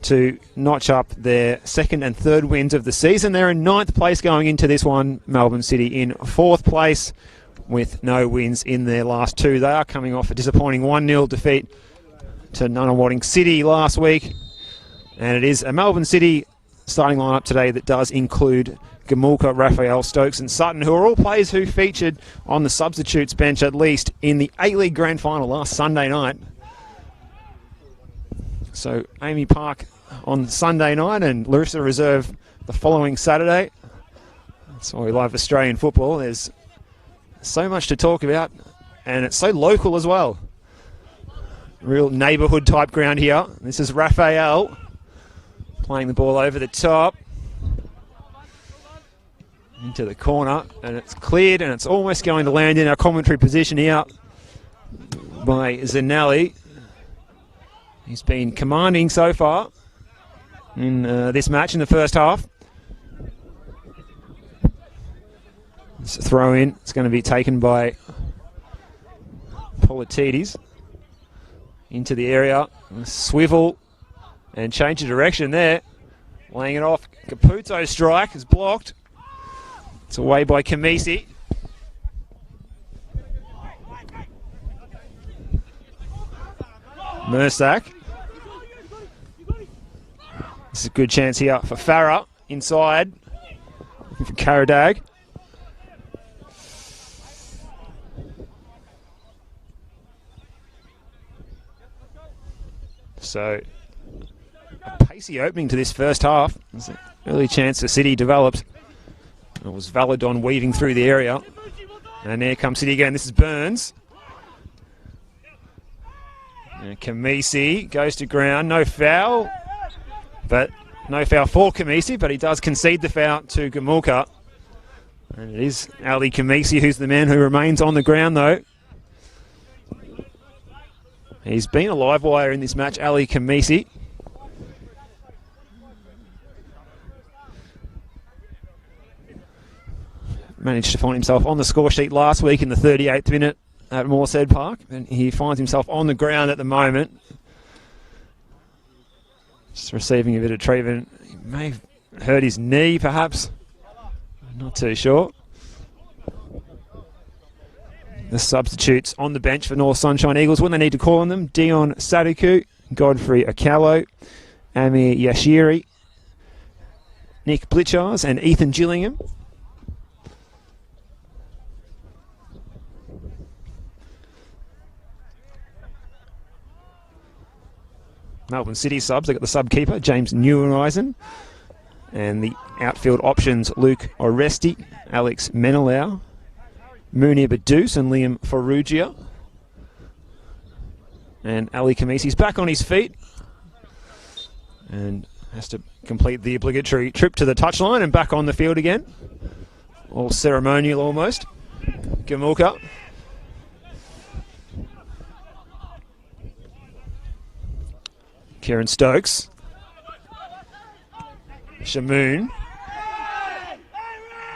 to notch up their second and third wins of the season. They're in 9th place going into this one. Melbourne City in 4th place with no wins in their last two. They are coming off a disappointing 1-0 defeat to Nunawading City last week. And it is a Melbourne City starting lineup today that does include Gamulka, Raphael, Stokes and Sutton, who are all players who featured on the substitutes bench at least in the A-League Grand Final last Sunday night. So Amy Park on Sunday night and Larissa Reserve the following Saturday. That's why we love Australian football. There's so much to talk about, and it's so local as well. Real neighbourhood type ground here. This is Raphael playing the ball over the top into the corner, and it's cleared, and it's almost going to land in our commentary position here by Zanelli. He's been commanding so far in this match in the first half. It's a throw in. It's going to be taken by Politidis into the area. Swivel and change of direction there. Laying it off. Caputo's strike is blocked. It's away by Kamisi. Mursak. This is a good chance here for Farah inside. Looking for Karadag. So a pacey opening to this first half. There's an early chance the City developed. It was Valadon weaving through the area. And there comes City again. This is Burns. And Kamisi goes to ground. No foul. But no foul for Kamisi, but he does concede the foul to Gamulka. And it is Ali Kamisi who's the man who remains on the ground, though. He's been a live wire in this match, Ali Kamisi. Managed to find himself on the score sheet last week in the 38th minute at Moorshead Park, and he finds himself on the ground at the moment. Just receiving a bit of treatment. He may have hurt his knee, perhaps. Not too sure. The substitutes on the bench for North Sunshine Eagles when they need to call on them: Dion Sadiku, Godfrey Akallo, Amir Yashiri, Nick Blitchars and Ethan Gillingham. Melbourne City subs, they've got the sub-keeper, James Neuenhuizen, and the outfield options, Luke Oresti, Alex Menelau, Munir Badous and Liam Farrugia. And Ali Kamisi's back on his feet and has to complete the obligatory trip to the touchline and back on the field again. All ceremonial almost. Gamulka. Kieran Stokes. Shamoon.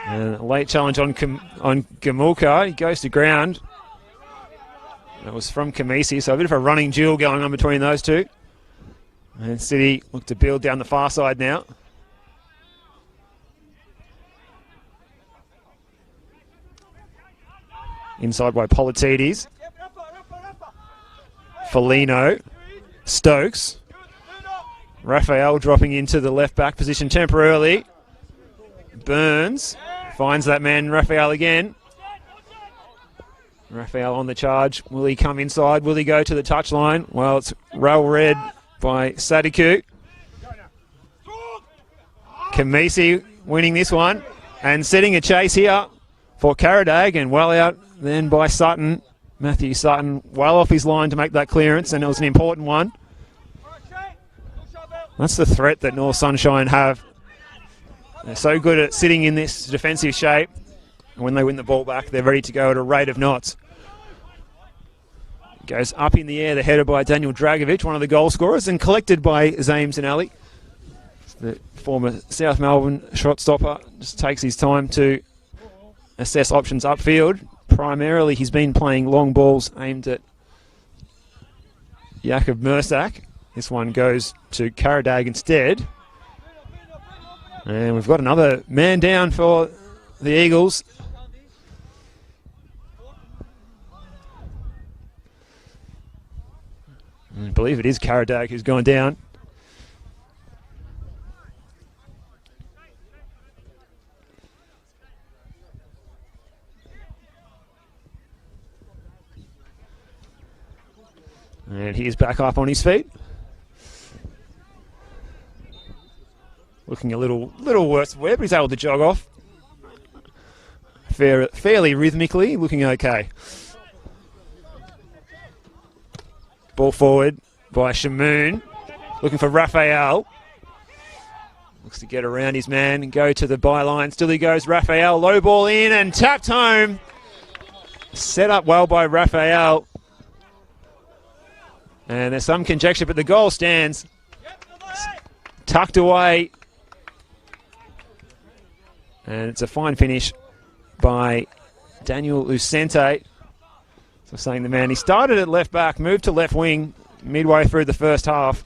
And a late challenge on Gamulka. He goes to ground. That was from Kamisi, so a bit of a running duel going on between those two. And City look to build down the far side now. Inside by Politidis. Foligno. Stokes. Raphael dropping into the left back position temporarily. Burns finds that man Raphael again. Raphael on the charge. Will he come inside? Will he go to the touchline? Well, it's rail red by Sadiku. Kamisi winning this one and setting a chase here for Karadag, and well out then by Sutton. Matthew Sutton well off his line to make that clearance, and it was an important one. That's the threat that North Sunshine have. They're so good at sitting in this defensive shape. And when they win the ball back, they're ready to go at a rate of knots. Goes up in the air, the header by Daniel Dragovic, one of the goal scorers, and collected by Zaim Zanali. The former South Melbourne shot stopper just takes his time to assess options upfield. Primarily, he's been playing long balls aimed at Jakub Mursak. This one goes to Karadag instead. And we've got another man down for the Eagles. I believe it is Karadag who's gone down. And he's back up on his feet. Looking a little worse for wear, but he's able to jog off. Fairly rhythmically, looking okay. Ball forward by Shamoon. Looking for Raphael. Looks to get around his man and go to the byline. Still he goes, Raphael. Low ball in and tapped home. Set up well by Raphael. And there's some conjecture, but the goal stands. Tucked away. And it's a fine finish by Daniel Lucente. So saying the man, he started at left back, moved to left wing midway through the first half.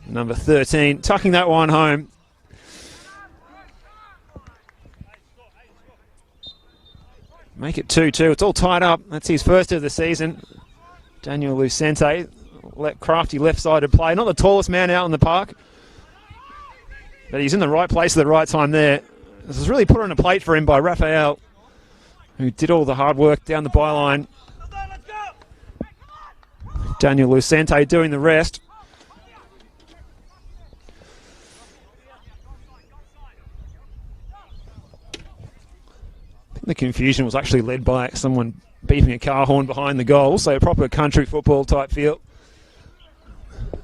Number 13, tucking that one home. Make it 2-2. It's all tied up. That's his first of the season. Daniel Lucente, crafty left-sided play. Not the tallest man out in the park, but he's in the right place at the right time there. This was really put on a plate for him by Raphael, who did all the hard work down the byline. Daniel Lucente doing the rest. The confusion was actually led by someone beeping a car horn behind the goal, so a proper country football type feel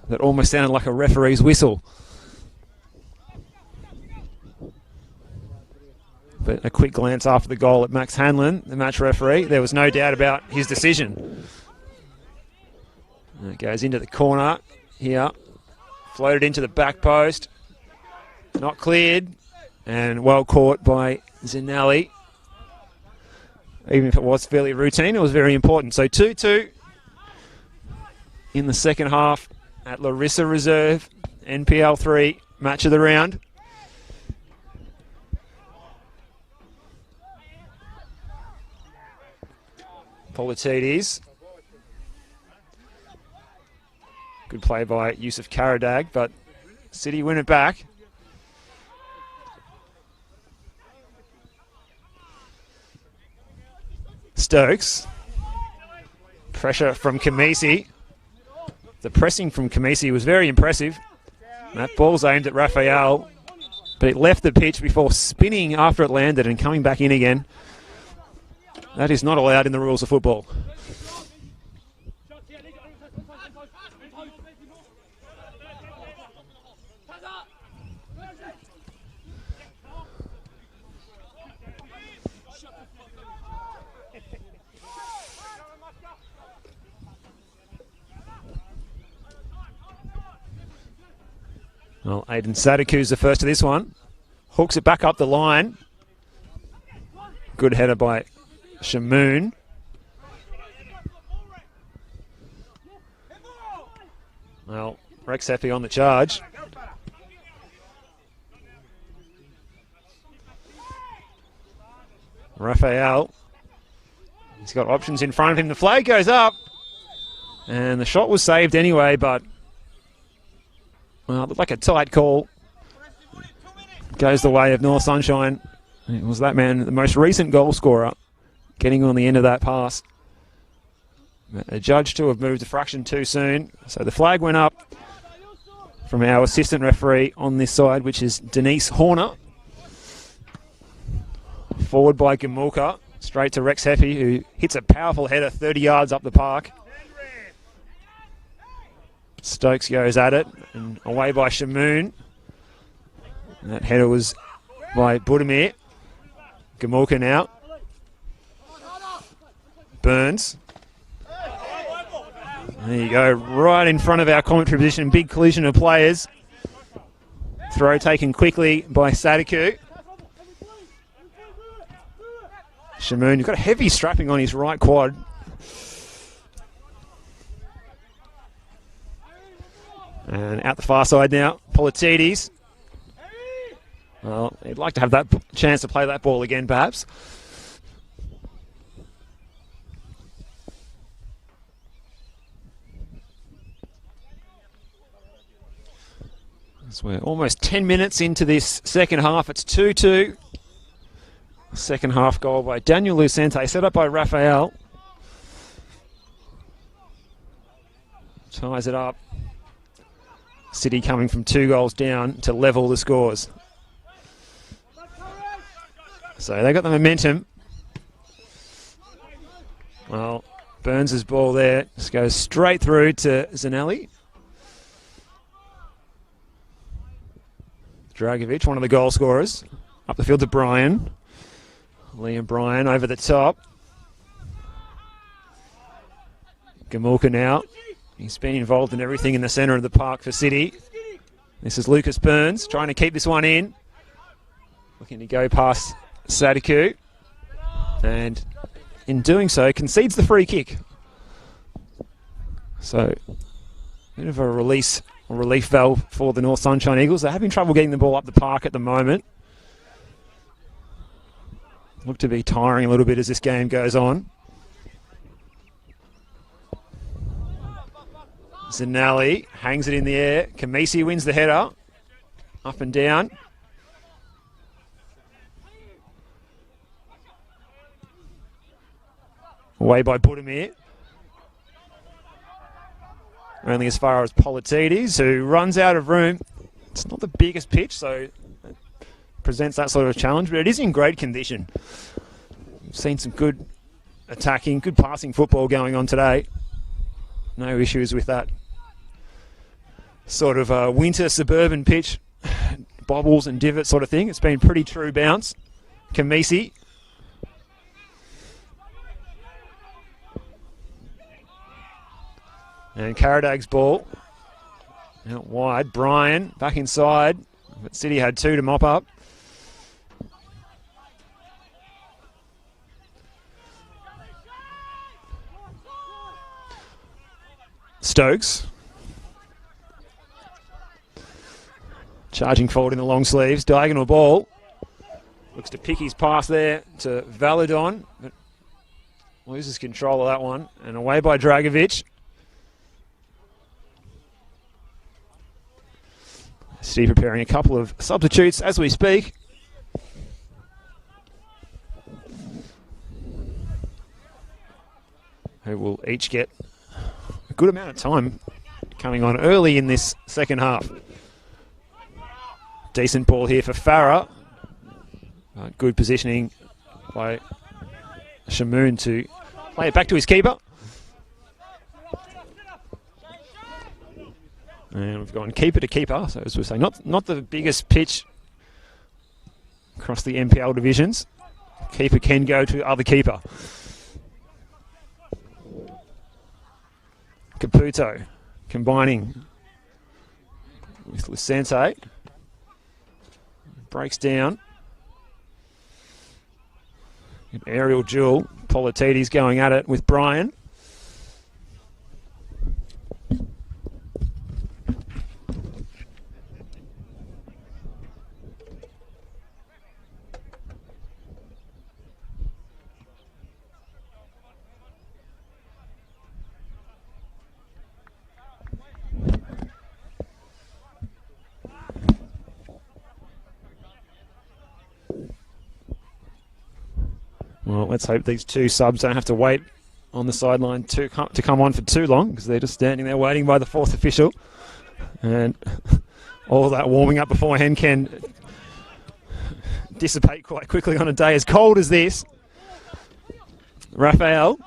that almost sounded like a referee's whistle. But a quick glance after the goal at Max Hanlon, the match referee, there was no doubt about his decision. And it goes into the corner here, floated into the back post, not cleared, and well caught by Zanelli. Even if it was fairly routine, it was very important. So 2-2 in the second half at Larissa Reserve, NPL3 match of the round. Politidis. Good play by Yusuf Karadag, but City win it back. Stokes. Pressure from Kamisi. The pressing from Kamisi was very impressive. That ball's aimed at Raphael, but it left the pitch before spinning after it landed and coming back in again. That is not allowed in the rules of football. Well, Aiden Sadiku's the first of this one. Hooks it back up the line. Good header by Shamoon. Well, Rex Epi on the charge. Raphael. He's got options in front of him. The flag goes up. And the shot was saved anyway, but well, it looked like a tight call. goes the way of North Sunshine. It was that man, the most recent goal scorer, getting on the end of that pass. A judge to have moved a fraction too soon. So the flag went up from our assistant referee on this side, which is Denise Horner. Forward by Gamulka, straight to Rex Heppy, who hits a powerful header 30 yards up the park. Stokes goes at it, and away by Shamoon. And that header was by Budimir. Gamulka now. Burns. There you go, right in front of our commentary position. Big collision of players. Throw taken quickly by Sadiku. Shamoon, you've got a heavy strapping on his right quad. And out the far side now, Politides. Well, he'd like to have that chance to play that ball again, perhaps. So we're almost 10 minutes into this second half. It's 2-2. Second half goal by Daniel Lucente, set up by Raphael. Ties it up. City coming from 2 goals down to level the scores. So they got the momentum. Well, Burns' ball there just goes straight through to Zanelli. Dragovic, one of the goal scorers. Up the field to Bryan. Liam Bryan over the top. Gamulka now. He's been involved in everything in the centre of the park for City. This is Lucas Burns trying to keep this one in. Looking to go past Sadiku. And in doing so, concedes the free kick. So, a bit of a relief valve for the North Sunshine Eagles. They're having trouble getting the ball up the park at the moment. Look to be tiring a little bit as this game goes on. Zanelli hangs it in the air. Kamisi wins the header. Up and down. Away by Budimir. Only as far as Politides, who runs out of room. It's not the biggest pitch, so it presents that sort of challenge, but it is in great condition. We've seen some good attacking, good passing football going on today. No issues with that sort of winter suburban pitch, bobbles and divots sort of thing. It's been pretty true bounce. Kamisi. And Karadag's ball. Out wide. Bryan back inside. But City had 2 to mop up. Stokes. Charging forward in the long sleeves. Diagonal ball. Looks to pick his pass there to Valadon. But loses control of that one. And away by Dragovic. City preparing a couple of substitutes as we speak. Who will each get a good amount of time coming on early in this second half. Decent ball here for Farah. Good positioning by Shamoon to play it back to his keeper. And we've gone keeper to keeper, so as we say, not the biggest pitch across the NPL divisions. Keeper can go to other keeper. Caputo combining with Lucente. Breaks down. An aerial duel. Politides going at it with Bryan. Well, let's hope these two subs don't have to wait on the sideline to come on for too long, because they're just standing there waiting by the fourth official. And all that warming up beforehand can dissipate quite quickly on a day as cold as this. Raphael.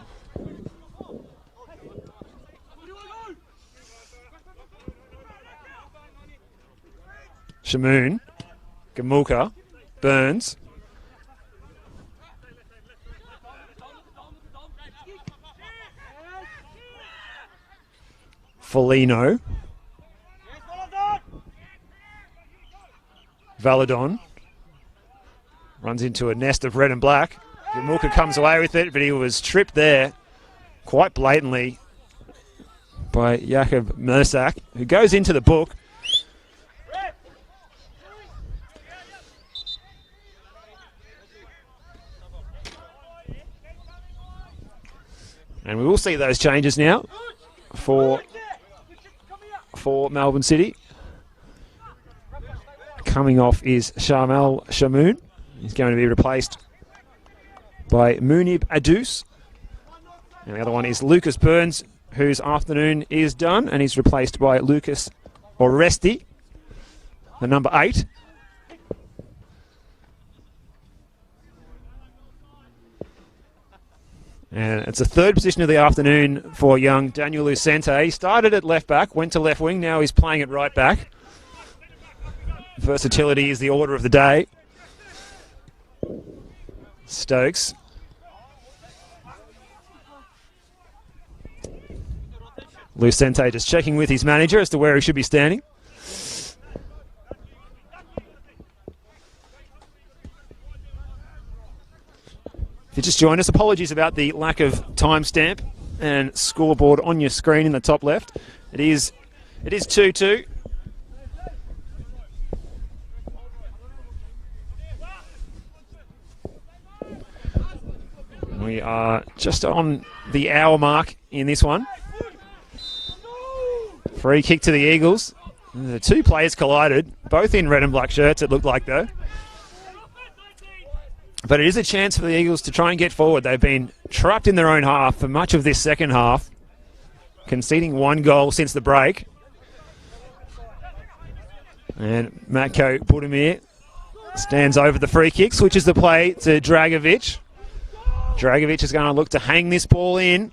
Shamoon. Gamulka. Burns. Foligno. Valadon. Runs into a nest of red and black. Gamulka comes away with it, but he was tripped there quite blatantly by Jakob Mersak, who goes into the book. And we will see those changes now for Melbourne City. Coming off is Sharmel Shamoon. He's going to be replaced by Munib Adus. And the other one is Lucas Burns, whose afternoon is done, and he's replaced by Lucas Oresti, the number 8. And it's the third position of the afternoon for young Daniel Lucente. He started at left back, went to left wing, now he's playing at right back. Versatility is the order of the day. Stokes. Lucente just checking with his manager as to where he should be standing. If you just joined us, apologies about the lack of timestamp and scoreboard on your screen in the top left. It is 2-2. We are just on the hour mark in this one. Free kick to the Eagles. The two players collided, both in red and black shirts, it looked like, though. But it is a chance for the Eagles to try and get forward. They've been trapped in their own half for much of this second half, conceding one goal since the break. And Matko Budimir stands over the free kick, switches the play to Dragovic. Dragovic is going to look to hang this ball in.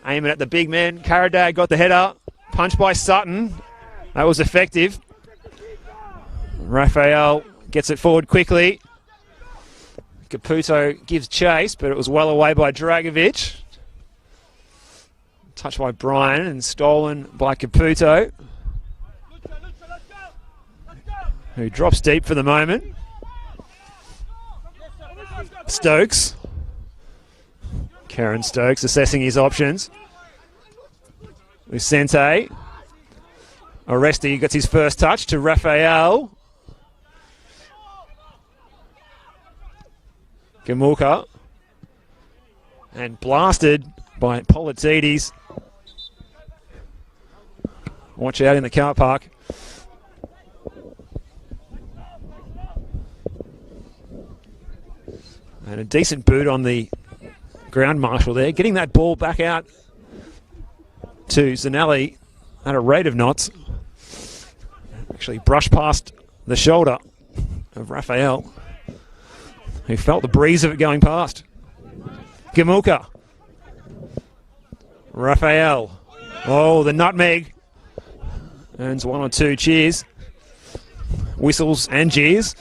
Aim it at the big man. Karadag got the header. Punch by Sutton. That was effective. Raphael gets it forward quickly. Caputo gives chase, but it was well away by Dragovic. Touched by Brian and stolen by Caputo, who drops deep for the moment. Stokes. Karen Stokes assessing his options. Lucente. Oresti gets his first touch to Raphael. Gamulka. And blasted by Politidis. Watch out in the car park. And a decent boot on the ground marshal there, getting that ball back out to Zanelli at a rate of knots. Actually brushed past the shoulder of Raphael, who felt the breeze of it going past. Gamulka. Raphael. Oh, the nutmeg. Earns one or two cheers. Whistles and jeers.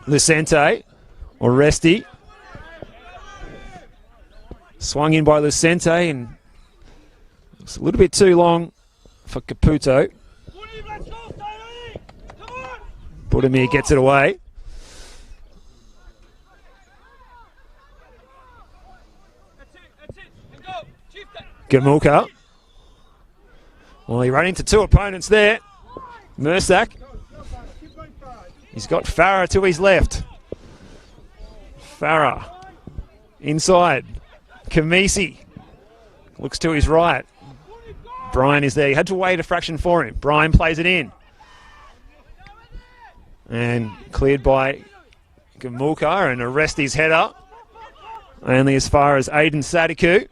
Lucente. Oresti. Swung in by Lucente, and it's a little bit too long for Caputo. Budimir gets it away. Gamulka. Well, he ran into two opponents there. Mersak. He's got Farah to his left. Farah. Inside. Kamisi. Looks to his right. Brian is there. He had to wait a fraction for him. Brian plays it in. And cleared by Gamulka and arrest his header. Only as far as Aiden Sadiku.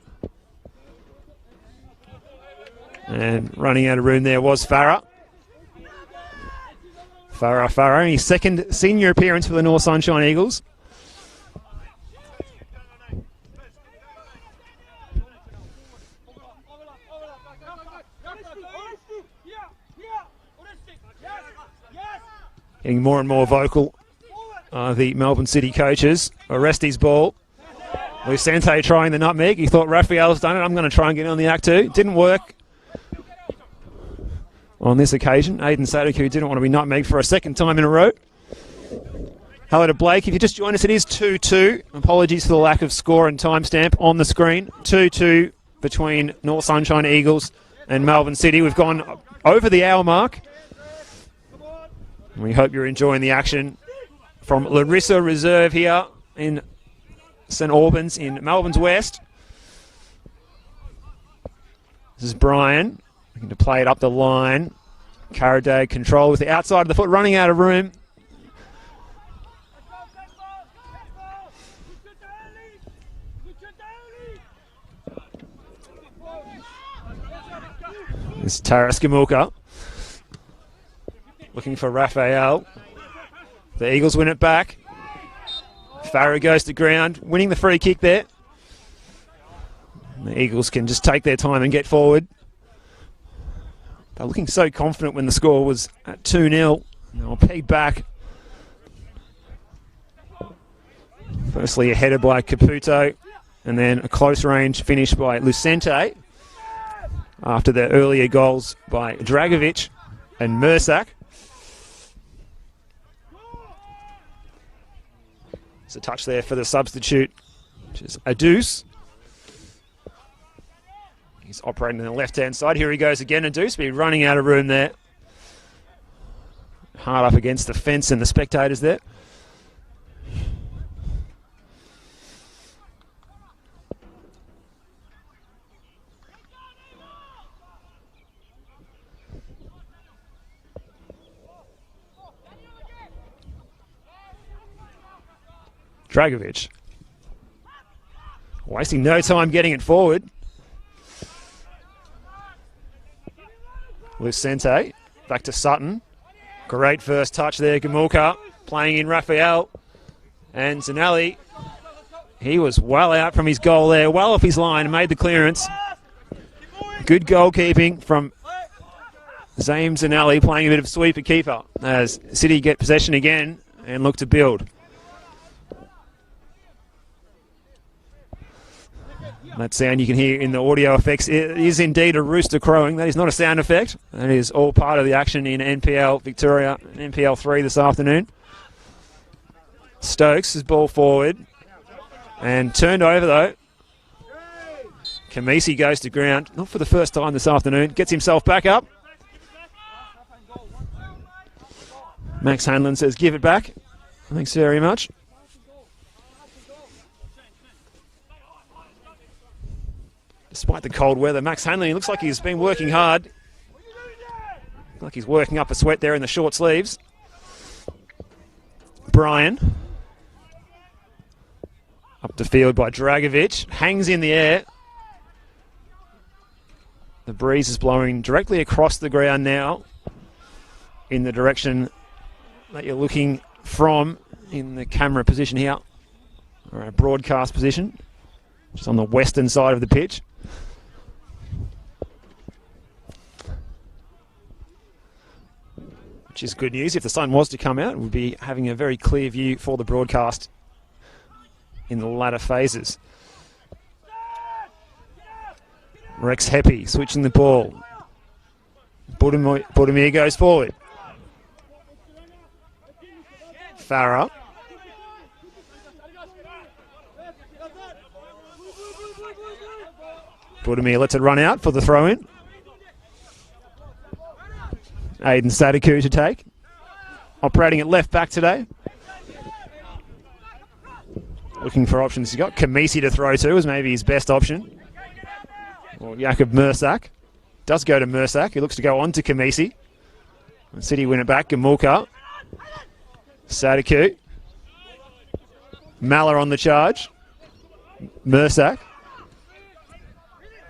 And running out of room there was Farah. Farah, his second senior appearance for the North Sunshine Eagles. Getting more and more vocal, the Melbourne City coaches. Arrest his ball. Lucente trying the nutmeg. He thought Raphael's done it. I'm going to try and get on the act too. Didn't work on this occasion. Aiden Sadiku didn't want to be nutmegged for a second time in a row. Hello to Blake. If you just joined us, it is 2-2. Apologies for the lack of score and timestamp on the screen. 2-2 between North Sunshine Eagles and Melbourne City. We've gone over the hour mark. We hope you're enjoying the action from Larissa Reserve here in St Albans in Melbourne's West. This is Brian looking to play it up the line. Caraday control with the outside of the foot, running out of room. This is Taras Gamulka looking for Raphael. The Eagles win it back. Farah goes to ground, winning the free kick there. And the Eagles can just take their time and get forward. They're looking so confident when the score was at 2-0. They'll peg back. Firstly, a header by Caputo, and then a close range finish by Lucente after the earlier goals by Dragovic and Mursak. A touch there for the substitute, which is Adus. He's operating on the left-hand side. Here he goes again, Adus, but running out of room there. Hard up against the fence and the spectators there. Dragovic. Wasting no time getting it forward. Lucente. Back to Sutton. Great first touch there. Gamulka playing in Raphael. And Zanelli. He was well out from his goal there. Well off his line and made the clearance. Good goalkeeping from Zaim Zanelli, playing a bit of sweeper keeper as City get possession again and look to build. That sound you can hear in the audio effects, it is indeed a rooster crowing. That is not a sound effect. That is all part of the action in NPL Victoria and NPL3 this afternoon. Stokes is ball forward and turned over though. Kamisi goes to ground, not for the first time this afternoon. Gets himself back up. Max Hanlon says, give it back. Thanks very much. Despite the cold weather, Max Hanlon, he looks like he's been working hard. Like he's working up a sweat there in the short sleeves. Brian. Up the field by Dragovic. Hangs in the air. The breeze is blowing directly across the ground now in the direction that you're looking from in the camera position here, or a broadcast position, just on the western side of the pitch. Which is good news. If the sun was to come out, we'd be having a very clear view for the broadcast in the latter phases. Rex Heppy switching the ball. Budimir goes forward. Farah. Budimir lets it run out for the throw-in. Aiden Sadiku to take. Operating at left back today. Looking for options. He's got Kamisi to throw to as maybe his best option. Or Jakob Mursak. Does go to Mursak. He looks to go on to Kamisi. And City win it back. Gamulka. Sadiku. Malla on the charge. Mursak.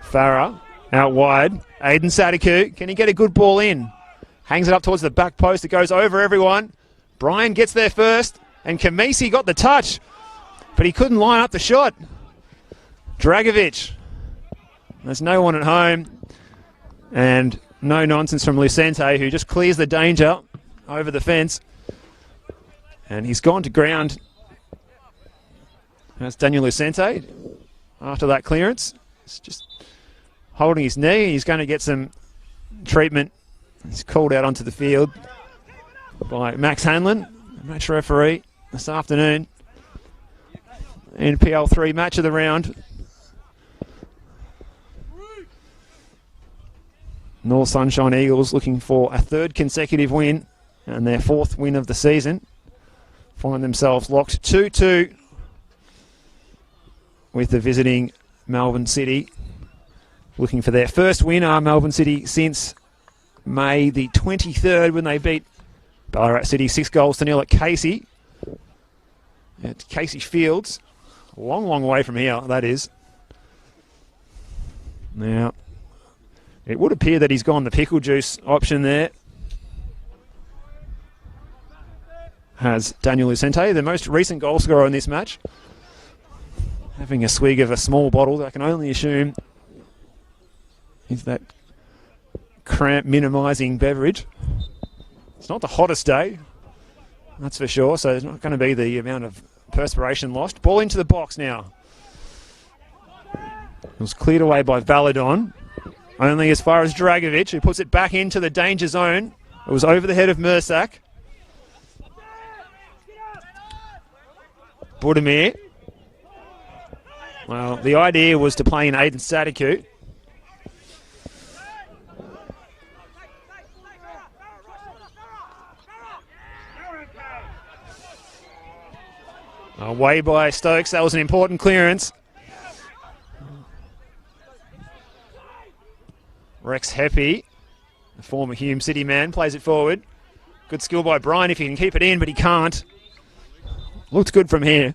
Farah out wide. Aiden Sadiku. Can he get a good ball in? Hangs it up towards the back post. It goes over everyone. Brian gets there first. And Kamisi got the touch. But he couldn't line up the shot. Dragovic. There's no one at home. And no nonsense from Lucente, who just clears the danger over the fence. And he's gone to ground. That's Daniel Lucente. After that clearance, he's just holding his knee. He's going to get some treatment. He's called out onto the field by Max Hanlon, match referee this afternoon. NPL3 match of the round. North Sunshine Eagles looking for a third consecutive win and their fourth win of the season. Find themselves locked 2-2 with the visiting Melbourne City. Looking for their first win, Melbourne City, since May the 23rd when they beat Ballarat City 6-0 at Casey. At Casey Fields. A long, long way from here, that is. Now, it would appear that he's gone the pickle juice option there. Has Daniel Lucente, the most recent goal scorer in this match. Having a swig of a small bottle, I can only assume is that cramp minimising beverage. It's not the hottest day, that's for sure, so there's not going to be the amount of perspiration lost. Ball into the box now. It was cleared away by Valadon. Only as far as Dragovic, who puts it back into the danger zone. It was over the head of Mursak. Budimir. Well, the idea was to play in Aiden Sadiku. Away by Stokes. That was an important clearance. Rex Heppy, the former Hume City man, plays it forward. Good skill by Brian if he can keep it in, but he can't. Looked good from here.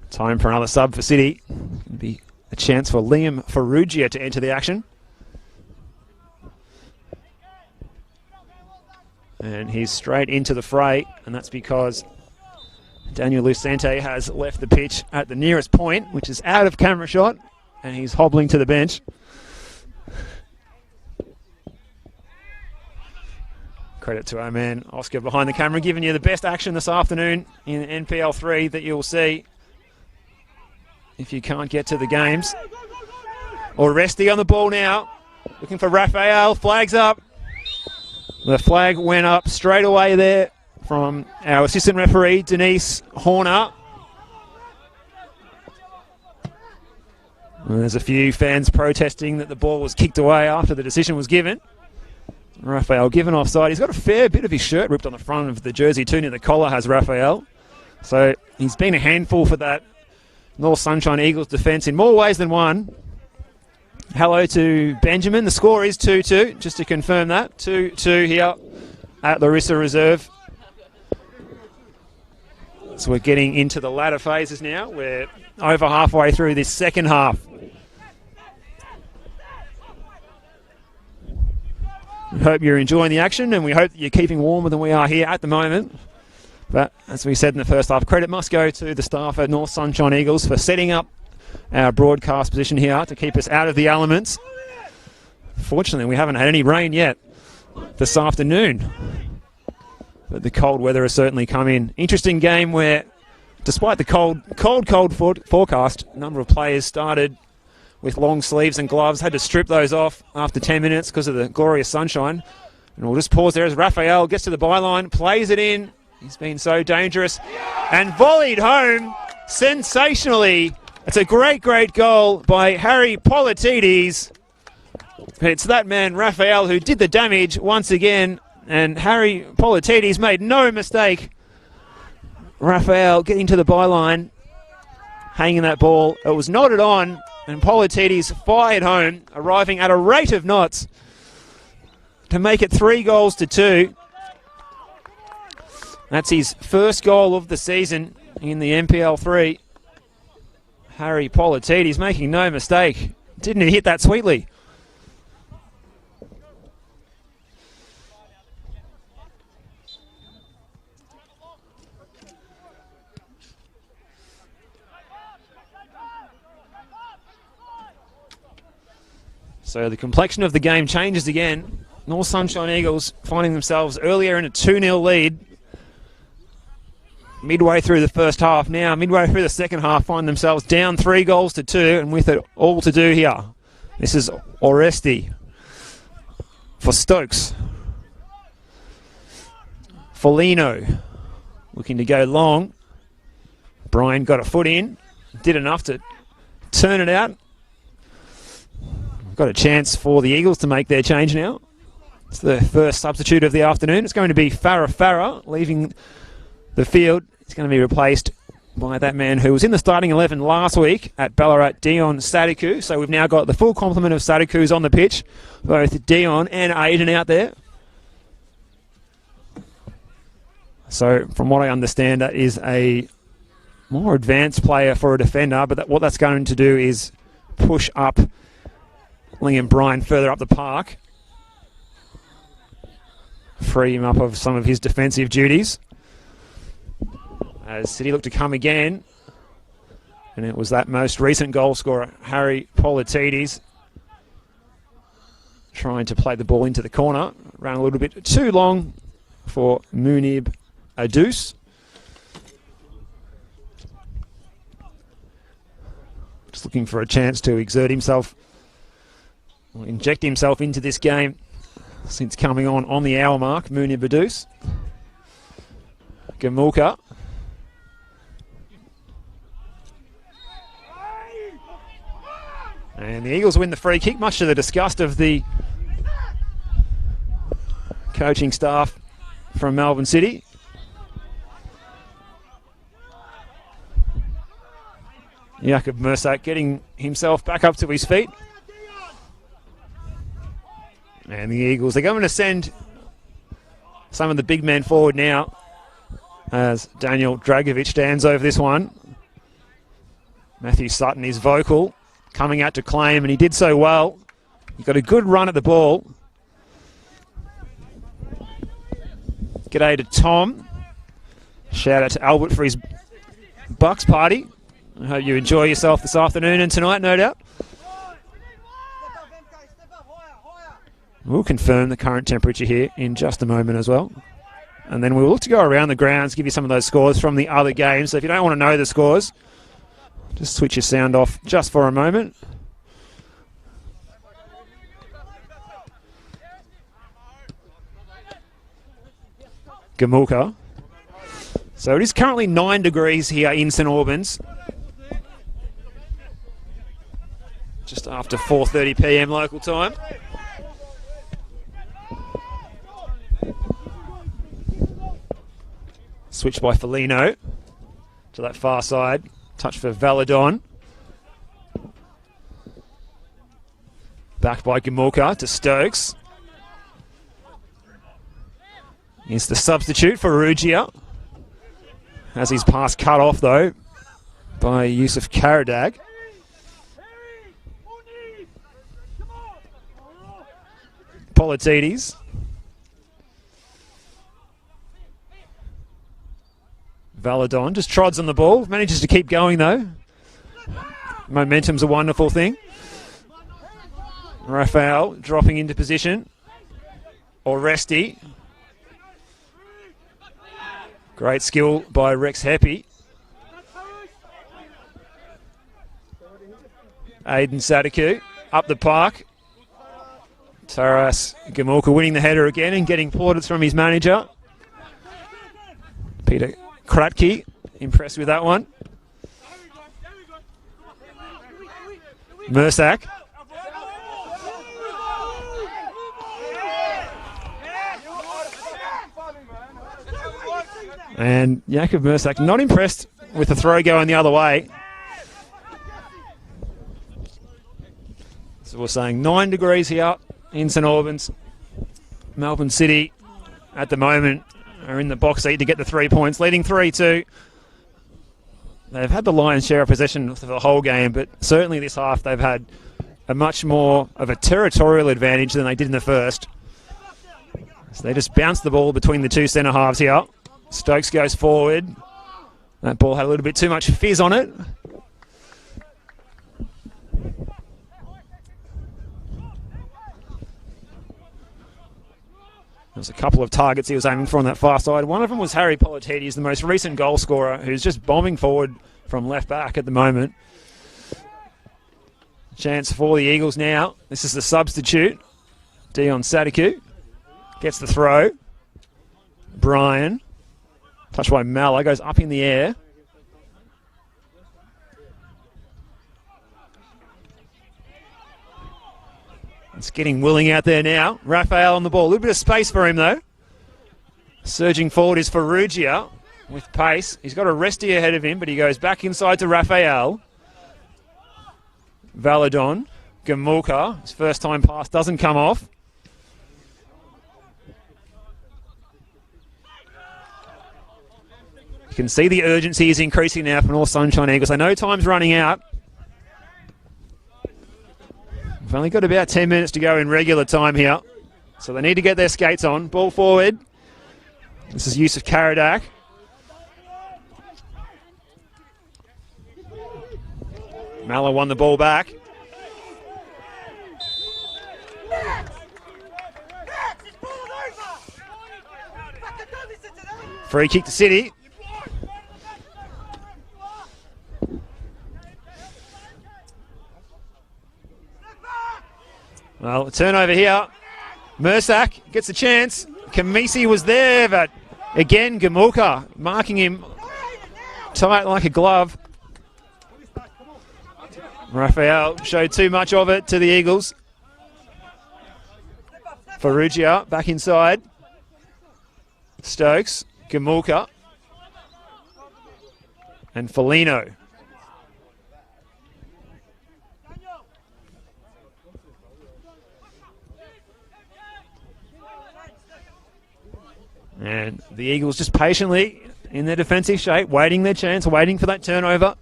Time for another sub for City. It'll be a chance for Liam Ferrugia to enter the action. And he's straight into the fray, and that's because Daniel Lucente has left the pitch at the nearest point, which is out of camera shot, and he's hobbling to the bench. Credit to our man Oscar behind the camera, giving you the best action this afternoon in NPL3 that you'll see if you can't get to the games. Oresti on the ball now, looking for Raphael, flags up. The flag went up straight away there from our assistant referee, Denise Horner. And there's a few fans protesting that the ball was kicked away after the decision was given. Raphael given offside. He's got a fair bit of his shirt ripped on the front of the jersey too, near the collar has Raphael. So he's been a handful for that North Sunshine Eagles defence in more ways than one. Hello to Benjamin. The score is 2-2, just to confirm that. 2-2 here at Larissa Reserve. So we're getting into the latter phases now. We're over halfway through this second half. We hope you're enjoying the action, and we hope that you're keeping warmer than we are here at the moment. But as we said in the first half, credit must go to the staff at North Sunshine Eagles for setting up our broadcast position here to keep us out of the elements. Fortunately, we haven't had any rain yet this afternoon, but the cold weather has certainly come in. Interesting game where, despite the cold forecast, a number of players started with long sleeves and gloves, had to strip those off after 10 minutes because of the glorious sunshine. And we'll just pause there as Raphael gets to the byline, plays it in. He's been so dangerous and volleyed home sensationally. It's a great, great goal by Harry Politides. It's that man, Raphael, who did the damage once again. And Harry Politides made no mistake. Raphael getting to the byline, hanging that ball. It was nodded on, and Politides fired home, arriving at a rate of knots to make it 3-2. That's his first goal of the season in the NPL3. Harry Politidis making no mistake. Didn't he hit that sweetly? So the complexion of the game changes again. North Sunshine Eagles finding themselves earlier in a 2-0 lead. Midway through the first half now, midway through the second half, find themselves down 3-2, and with it all to do here. This is Oresti for Stokes. Foligno looking to go long. Brian got a foot in, did enough to turn it out. Got a chance for the Eagles to make their change now. It's the first substitute of the afternoon. It's going to be Farah leaving the field. He's going to be replaced by that man who was in the starting 11 last week at Ballarat, Dion Sadiku. So we've now got the full complement of Sadikus on the pitch, both Dion and Aiden out there. So from what I understand, that is a more advanced player for a defender, but what that's going to do is push up Liam Bryan further up the park. Free him up of some of his defensive duties. As City look to come again. And it was that most recent goal scorer, Harry Politidis, trying to play the ball into the corner. Ran a little bit too long for Munib Adus. Just looking for a chance to exert himself, inject himself into this game since coming on the hour mark. Munib Adus. Gamulka. And the Eagles win the free kick, much to the disgust of the coaching staff from Melbourne City. Jakob Mursak getting himself back up to his feet. And the Eagles, they're going to send some of the big men forward now as Daniel Dragovic stands over this one. Matthew Sutton is vocal, coming out to claim, and he did so well. He got a good run at the ball. G'day to Tom. Shout out to Albert for his Bucks party. I hope you enjoy yourself this afternoon and tonight, no doubt. We'll confirm the current temperature here in just a moment as well. And then we'll look to go around the grounds, give you some of those scores from the other games. So if you don't want to know the scores, just switch your sound off just for a moment. Gamulka. So it is currently 9 degrees here in St Albans. Just after 4:30 PM local time. Switch by Foligno to that far side. Touch for Valadon. Back by Gamulka to Stokes. Here's the substitute for Rugia. Has his pass cut off though by Yusuf Karadag. Politidis. Valadon just trods on the ball, manages to keep going though. Momentum's a wonderful thing. Rafael dropping into position. Oresti. Great skill by Rex Heppy. Aiden Sadiku up the park. Taras Gamulka winning the header again and getting plaudits from his manager. Peter Kratke, impressed with that one. Mursak. And Jakob Mursak not impressed with the throw going the other way. So we're saying 9 degrees here in St Albans. Melbourne City at the moment are in the box seat to get the 3 points, leading 3-2. They've had the lion's share of possession for the whole game, but certainly this half they've had a much more of a territorial advantage than they did in the first. So they just bounced the ball between the two centre halves here. Stokes goes forward. That ball had a little bit too much fizz on it. There was a couple of targets he was aiming for on that far side. One of them was Harry Politaitis, the most recent goal scorer, who's just bombing forward from left back at the moment. Chance for the Eagles now. This is the substitute. Dion Sadiku gets the throw. Brian, touched by Mala, goes up in the air. It's getting willing out there now. Raphael on the ball. A little bit of space for him, though. Surging forward is Ferrugia with pace. He's got a Resty ahead of him, but he goes back inside to Raphael. Valadon. Gamulka. His first time pass doesn't come off. You can see the urgency is increasing now for North Sunshine Eagles. I know time's running out. We've only got about 10 minutes to go in regular time here. So they need to get their skates on. Ball forward. This is Yusuf Karadak. Mala won the ball back. Free kick to City. Well, a turnover here. Mursak gets a chance. Kamisi was there, but again, Gamulka marking him tight like a glove. Raphael showed too much of it to the Eagles. Ferrugia back inside. Stokes, Gamulka, and Foligno. And the Eagles just patiently in their defensive shape, waiting their chance, waiting for that turnover.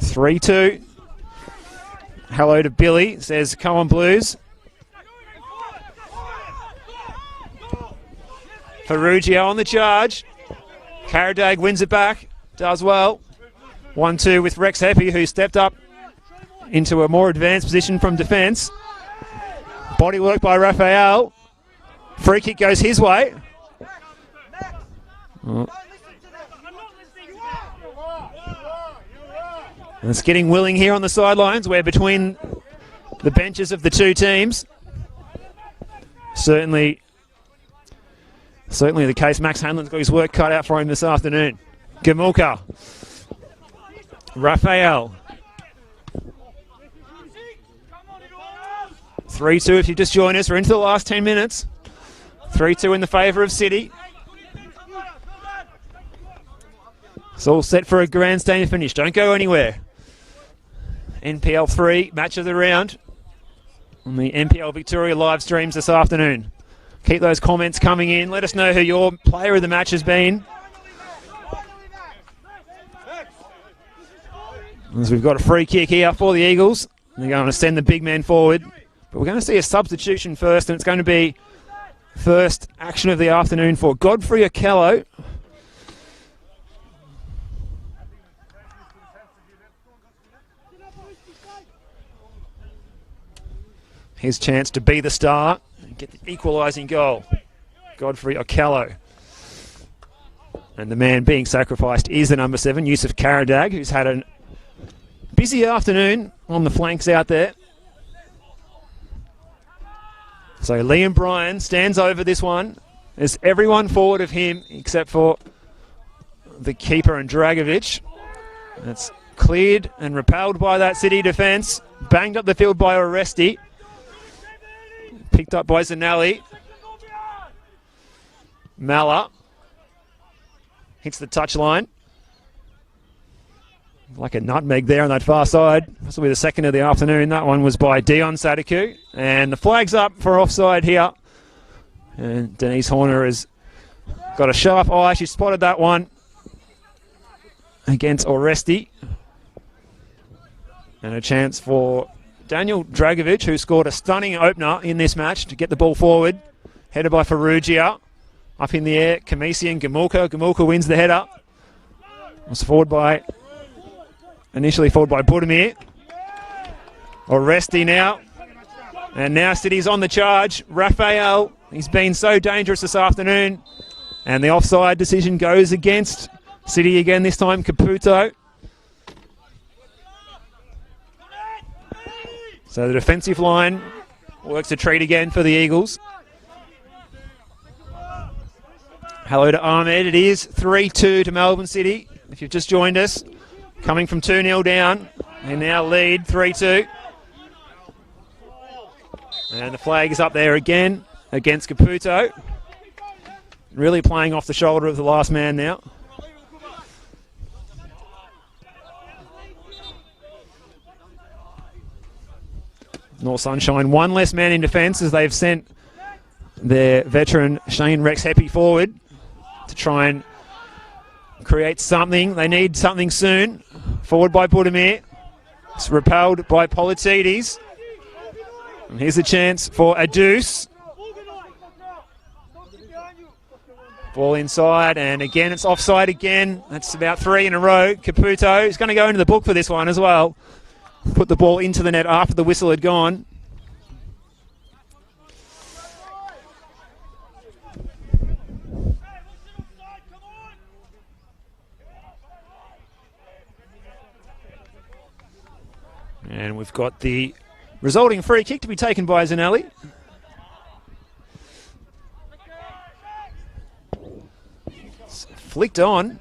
(3-2). Hello to Billy, says come on Blues. Ferrugia on the charge. Karadag wins it back, does well. 1-2 with Rex Heppy, who stepped up into a more advanced position from defence. Body work by Raphael. Free kick goes his way. Oh. And it's getting willing here on the sidelines. We're between the benches of the two teams. Certainly the case. Max Hanlon's got his work cut out for him this afternoon. Gamulka. Raphael. 3-2 if you just join us. We're into the last 10 minutes. 3-2 in the favour of City. It's all set for a grandstand finish. Don't go anywhere. NPL3 match of the round on the NPL Victoria live streams this afternoon. Keep those comments coming in. Let us know who your player of the match has been. As we've got a free kick here for the Eagles. They're going to send the big man forward. But we're going to see a substitution first, and it's going to be first action of the afternoon for Godfrey Okello. His chance to be the star and get the equalising goal. Godfrey Okello. And the man being sacrificed is the number 7, Yusuf Karadag, who's had a busy afternoon on the flanks out there. So Liam Bryan stands over this one. There's everyone forward of him except for the keeper and Dragovic. That's cleared and repelled by that City defence. Banged up the field by Oresti. Picked up by Zanelli. Mala hits the touchline. Like a nutmeg there on that far side. This will be the second of the afternoon. That one was by Dion Sadaku. And the flag's up for offside here. And Denise Horner has got a sharp eye. She spotted that one against Oresti. And a chance for Daniel Dragovic, who scored a stunning opener in this match, to get the ball forward. Headed by Ferrugia. Up in the air, Kamisi and Gamulka. Gamulka wins the header. Was initially forward by Budimir. Oresti now. And now City's on the charge. Raphael, he's been so dangerous this afternoon. And the offside decision goes against City again, this time Caputo. So the defensive line works a treat again for the Eagles. Hello to Ahmed. It is 3-2 to Melbourne City. If you've just joined us, coming from 2-0 down, and now lead 3-2. And the flag is up there again against Caputo. Really playing off the shoulder of the last man now. North Sunshine, one less man in defence as they've sent their veteran Shane Rex Heppy forward to try and create something. They need something soon. Forward by Budimir. It's repelled by Politides. And here's a chance for a deuce. Ball inside, and again it's offside again. That's about 3 in a row. Caputo is going to go into the book for this one as well. Put the ball into the net after the whistle had gone. And we've got the resulting free kick to be taken by Zanelli. It's flicked on.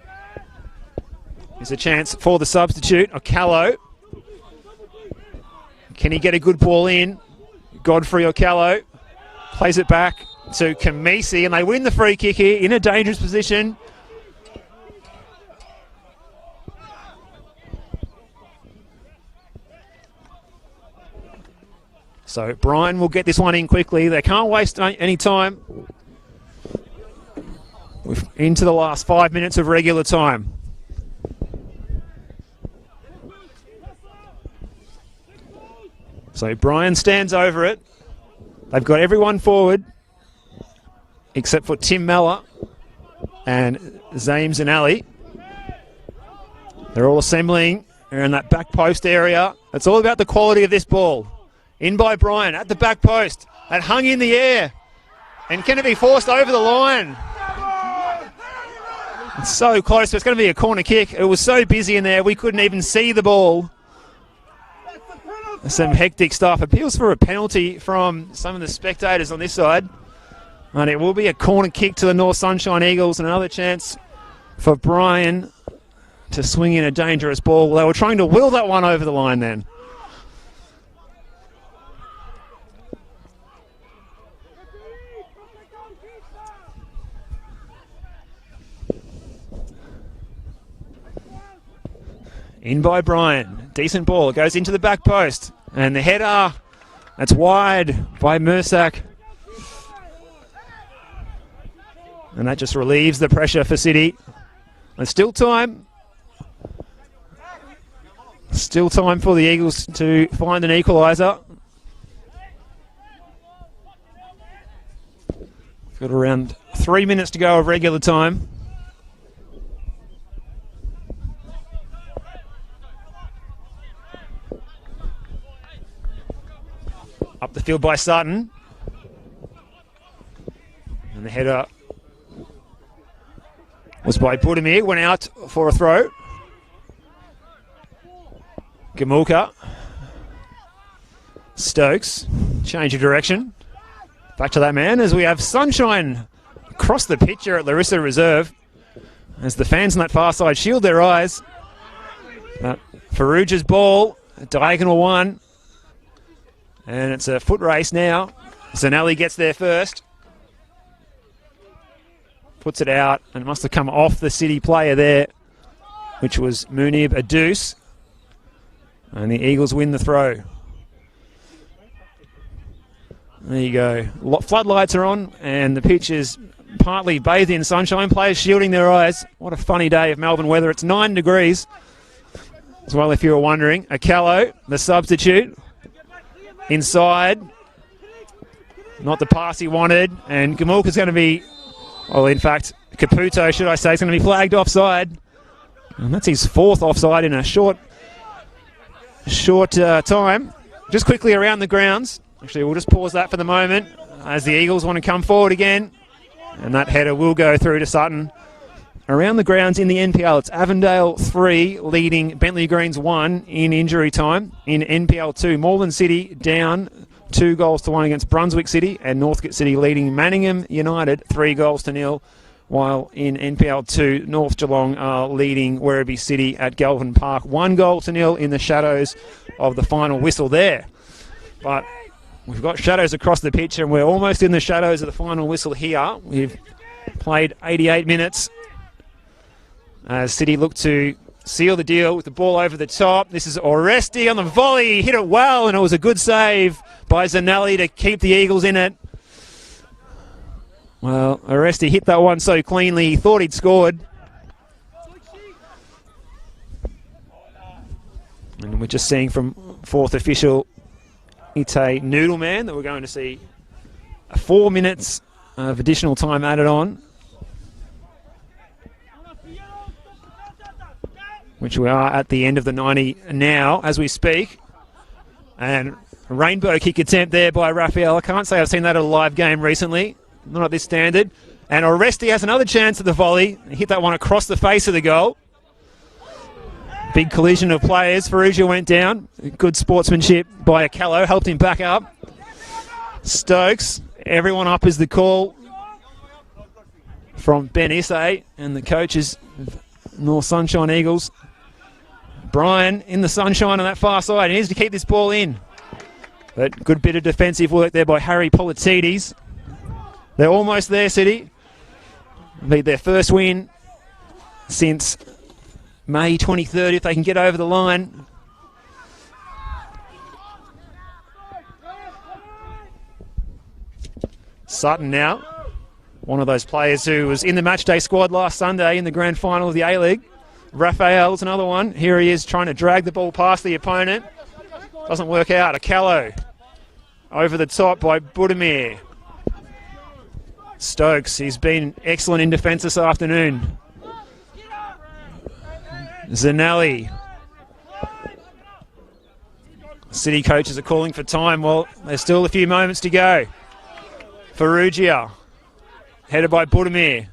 There's a chance for the substitute, Ocallo. Can he get a good ball in? Godfrey Ocallo plays it back to Kamisi, and they win the free kick here in a dangerous position. So Brian will get this one in quickly. They can't waste any time. We're into the last 5 minutes of regular time. So Brian stands over it. They've got everyone forward except for Tim Meller and Zames and Ali. They're all assembling. They're in that back post area. It's all about the quality of this ball. In by Brian at the back post. That hung in the air. And can it be forced over the line? It's so close, but it's going to be a corner kick. It was so busy in there, we couldn't even see the ball. Some hectic stuff. Appeals for a penalty from some of the spectators on this side. And it will be a corner kick to the North Sunshine Eagles, and another chance for Brian to swing in a dangerous ball. They were trying to will that one over the line then. In by Brian. Decent ball. It goes into the back post. And the header. That's wide by Mursak. And that just relieves the pressure for City. There's still time. Still time for the Eagles to find an equaliser. Got around 3 minutes to go of regular time. Up the field by Sutton. And the header was by Budimir. Went out for a throw. Gamulka. Stokes. Change of direction. Back to that man as we have sunshine across the pitch here at Larissa Reserve. As the fans on that far side shield their eyes. Ferrugia's ball. Diagonal one. And it's a foot race now. Zanelli gets there first. Puts it out, and it must have come off the City player there. which was Munib a deuce. And the Eagles win the throw. There you go. Floodlights are on, and the pitch is partly bathed in sunshine. Players shielding their eyes. What a funny day of Melbourne weather. It's 9 degrees. As well, if you were wondering. Acallo, the substitute. Inside. Not the pass he wanted. And Gamulka's going to be, well, in fact, Caputo, should I say, is going to be flagged offside. And that's his 4th offside in a short time. Just quickly around the grounds. Actually, we'll just pause that for the moment as the Eagles want to come forward again. And that header will go through to Sutton. Around the grounds in the NPL, it's Avondale 3 leading Bentley Greens 1 in injury time. In NPL 2, Moreland City down 2-1 against Brunswick City, and Northcote City leading Manningham United 3-0. While in NPL 2, North Geelong are leading Werribee City at Galvin Park 1-0 in the shadows of the final whistle there. But we've got shadows across the pitch, and we're almost in the shadows of the final whistle here. We've played 88 minutes as City look to seal the deal with the ball over the top. This is Oresti on the volley. He hit it well, and it was a good save by Zanelli to keep the Eagles in it. Well, Oresti hit that one so cleanly, he thought he'd scored. And we're just seeing from 4th official Ite Noodleman that we're going to see 4 minutes of additional time added on, which we are at the end of the 90 now as we speak. And a rainbow kick attempt there by Raphael. I can't say I've seen that at a live game recently, not at this standard. And Oresti has another chance at the volley. He hit that one across the face of the goal. Big collision of players. Ferrugia went down. Good sportsmanship by Acallo, helped him back up. Stokes, everyone up is the call from Ben Isse and the coaches of North Sunshine Eagles. Brian in the sunshine on that far side. He needs to keep this ball in. But good bit of defensive work there by Harry Politides. They're almost there, City. Need their first win since May 23rd if they can get over the line. Sutton now, one of those players who was in the matchday squad last Sunday in the grand final of the A-League. Raphael's another one. Here he is trying to drag the ball past the opponent. Doesn't work out. Acallo over the top by Budimir. Stokes, he's been excellent in defence this afternoon. Zanelli. City coaches are calling for time. Well, there's still a few moments to go. Ferrugia, headed by Budimir.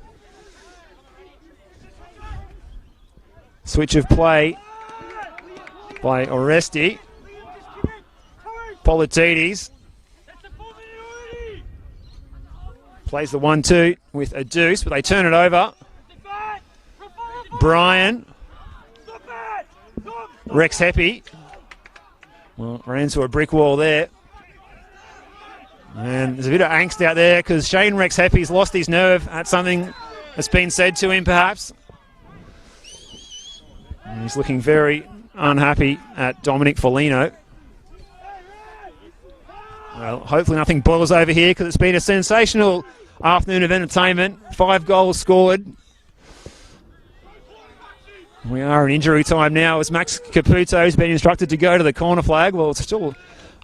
Switch of play by Oresti. Politides plays the 1-2 with a deuce, but they turn it over. Brian. Rex Heppy. Well, ran into a brick wall there. And there's a bit of angst out there because Shane Rex Heppy's lost his nerve at something that's been said to him, perhaps. And he's looking very unhappy at Dominic Foligno. Well, hopefully nothing boils over here because it's been a sensational afternoon of entertainment. 5 goals scored. We are in injury time now as Max Caputo has been instructed to go to the corner flag. Well, it's still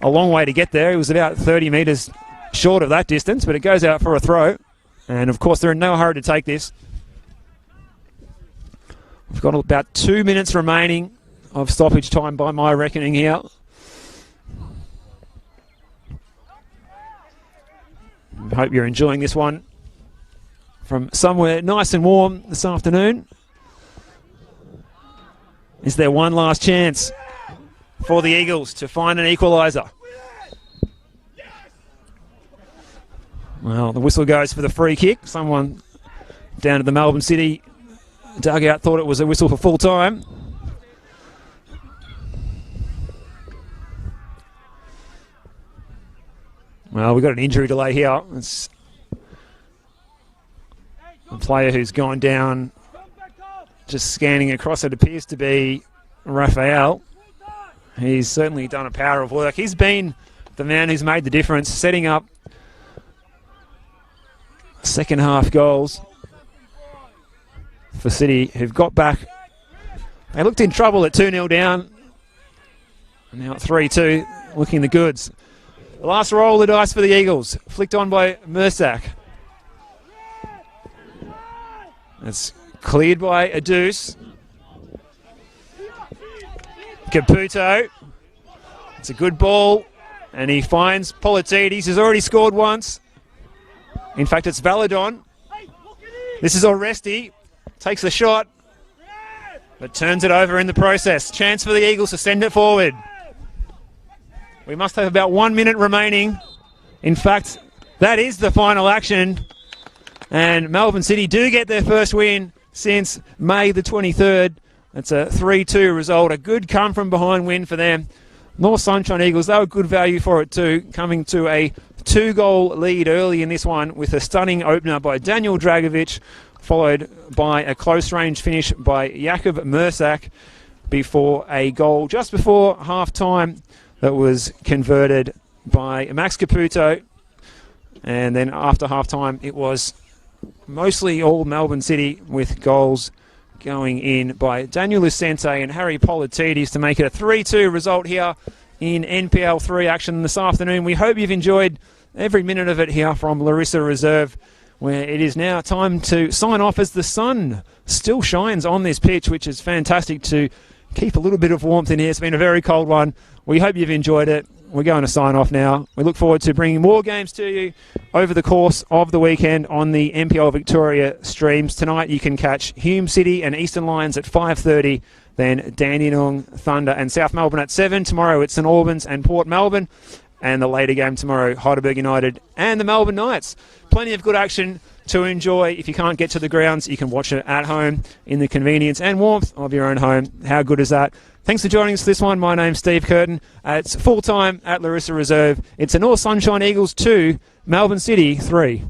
a long way to get there. He was about 30 metres short of that distance, but it goes out for a throw. And, of course, they're in no hurry to take this. We've got about 2 minutes remaining of stoppage time by my reckoning here. I hope you're enjoying this one from somewhere nice and warm this afternoon. Is there one last chance for the Eagles to find an equaliser? Well, the whistle goes for the free kick. Someone down at the Melbourne City dugout thought it was a whistle for full time. Well, we've got an injury delay here. It's a player who's gone down Just scanning across, it appears to be Raphael. He's certainly done a power of work. He's been the man who's made the difference, setting up second half goals for City, who've got back. They looked in trouble at 2-0 down. Now at 3-2, looking the goods. The last roll of the dice for the Eagles, flicked on by Mersak. It's cleared by a deuce. Caputo. It's a good ball, and he finds Politidis, who's already scored once. In fact, it's Valadon. This is Oresti. Takes the shot, but turns it over in the process. Chance for the Eagles to send it forward. We must have about 1 minute remaining. In fact, that is the final action. And Melbourne City do get their first win since May the 23rd. It's a 3-2 result. A good come-from-behind win for them. North Sunshine Eagles, they were good value for it too, coming to a 2-goal lead early in this one with a stunning opener by Daniel Dragovic, followed by a close-range finish by Jakub Mersak before a goal just before half-time that was converted by Max Caputo. And then after half-time, it was mostly all Melbourne City with goals going in by Daniel Lucente and Harry Politidis to make it a 3-2 result here in NPL3 action this afternoon. We hope you've enjoyed every minute of it here from Larissa Reserve, where it is now time to sign off as the sun still shines on this pitch, which is fantastic to keep a little bit of warmth in here. It's been a very cold one. We hope you've enjoyed it. We're going to sign off now. We look forward to bringing more games to you over the course of the weekend on the NPL Victoria streams. Tonight you can catch Hume City and Eastern Lions at 5:30, then Dandenong Thunder and South Melbourne at 7. Tomorrow it's St Albans and Port Melbourne. And the later game tomorrow, Heidelberg United and the Melbourne Knights. Plenty of good action to enjoy. If you can't get to the grounds, you can watch it at home in the convenience and warmth of your own home. How good is that? Thanks for joining us for this one. My name's Steve Curtin. It's full time at Larissa Reserve. It's a North Sunshine Eagles 2, Melbourne City 3.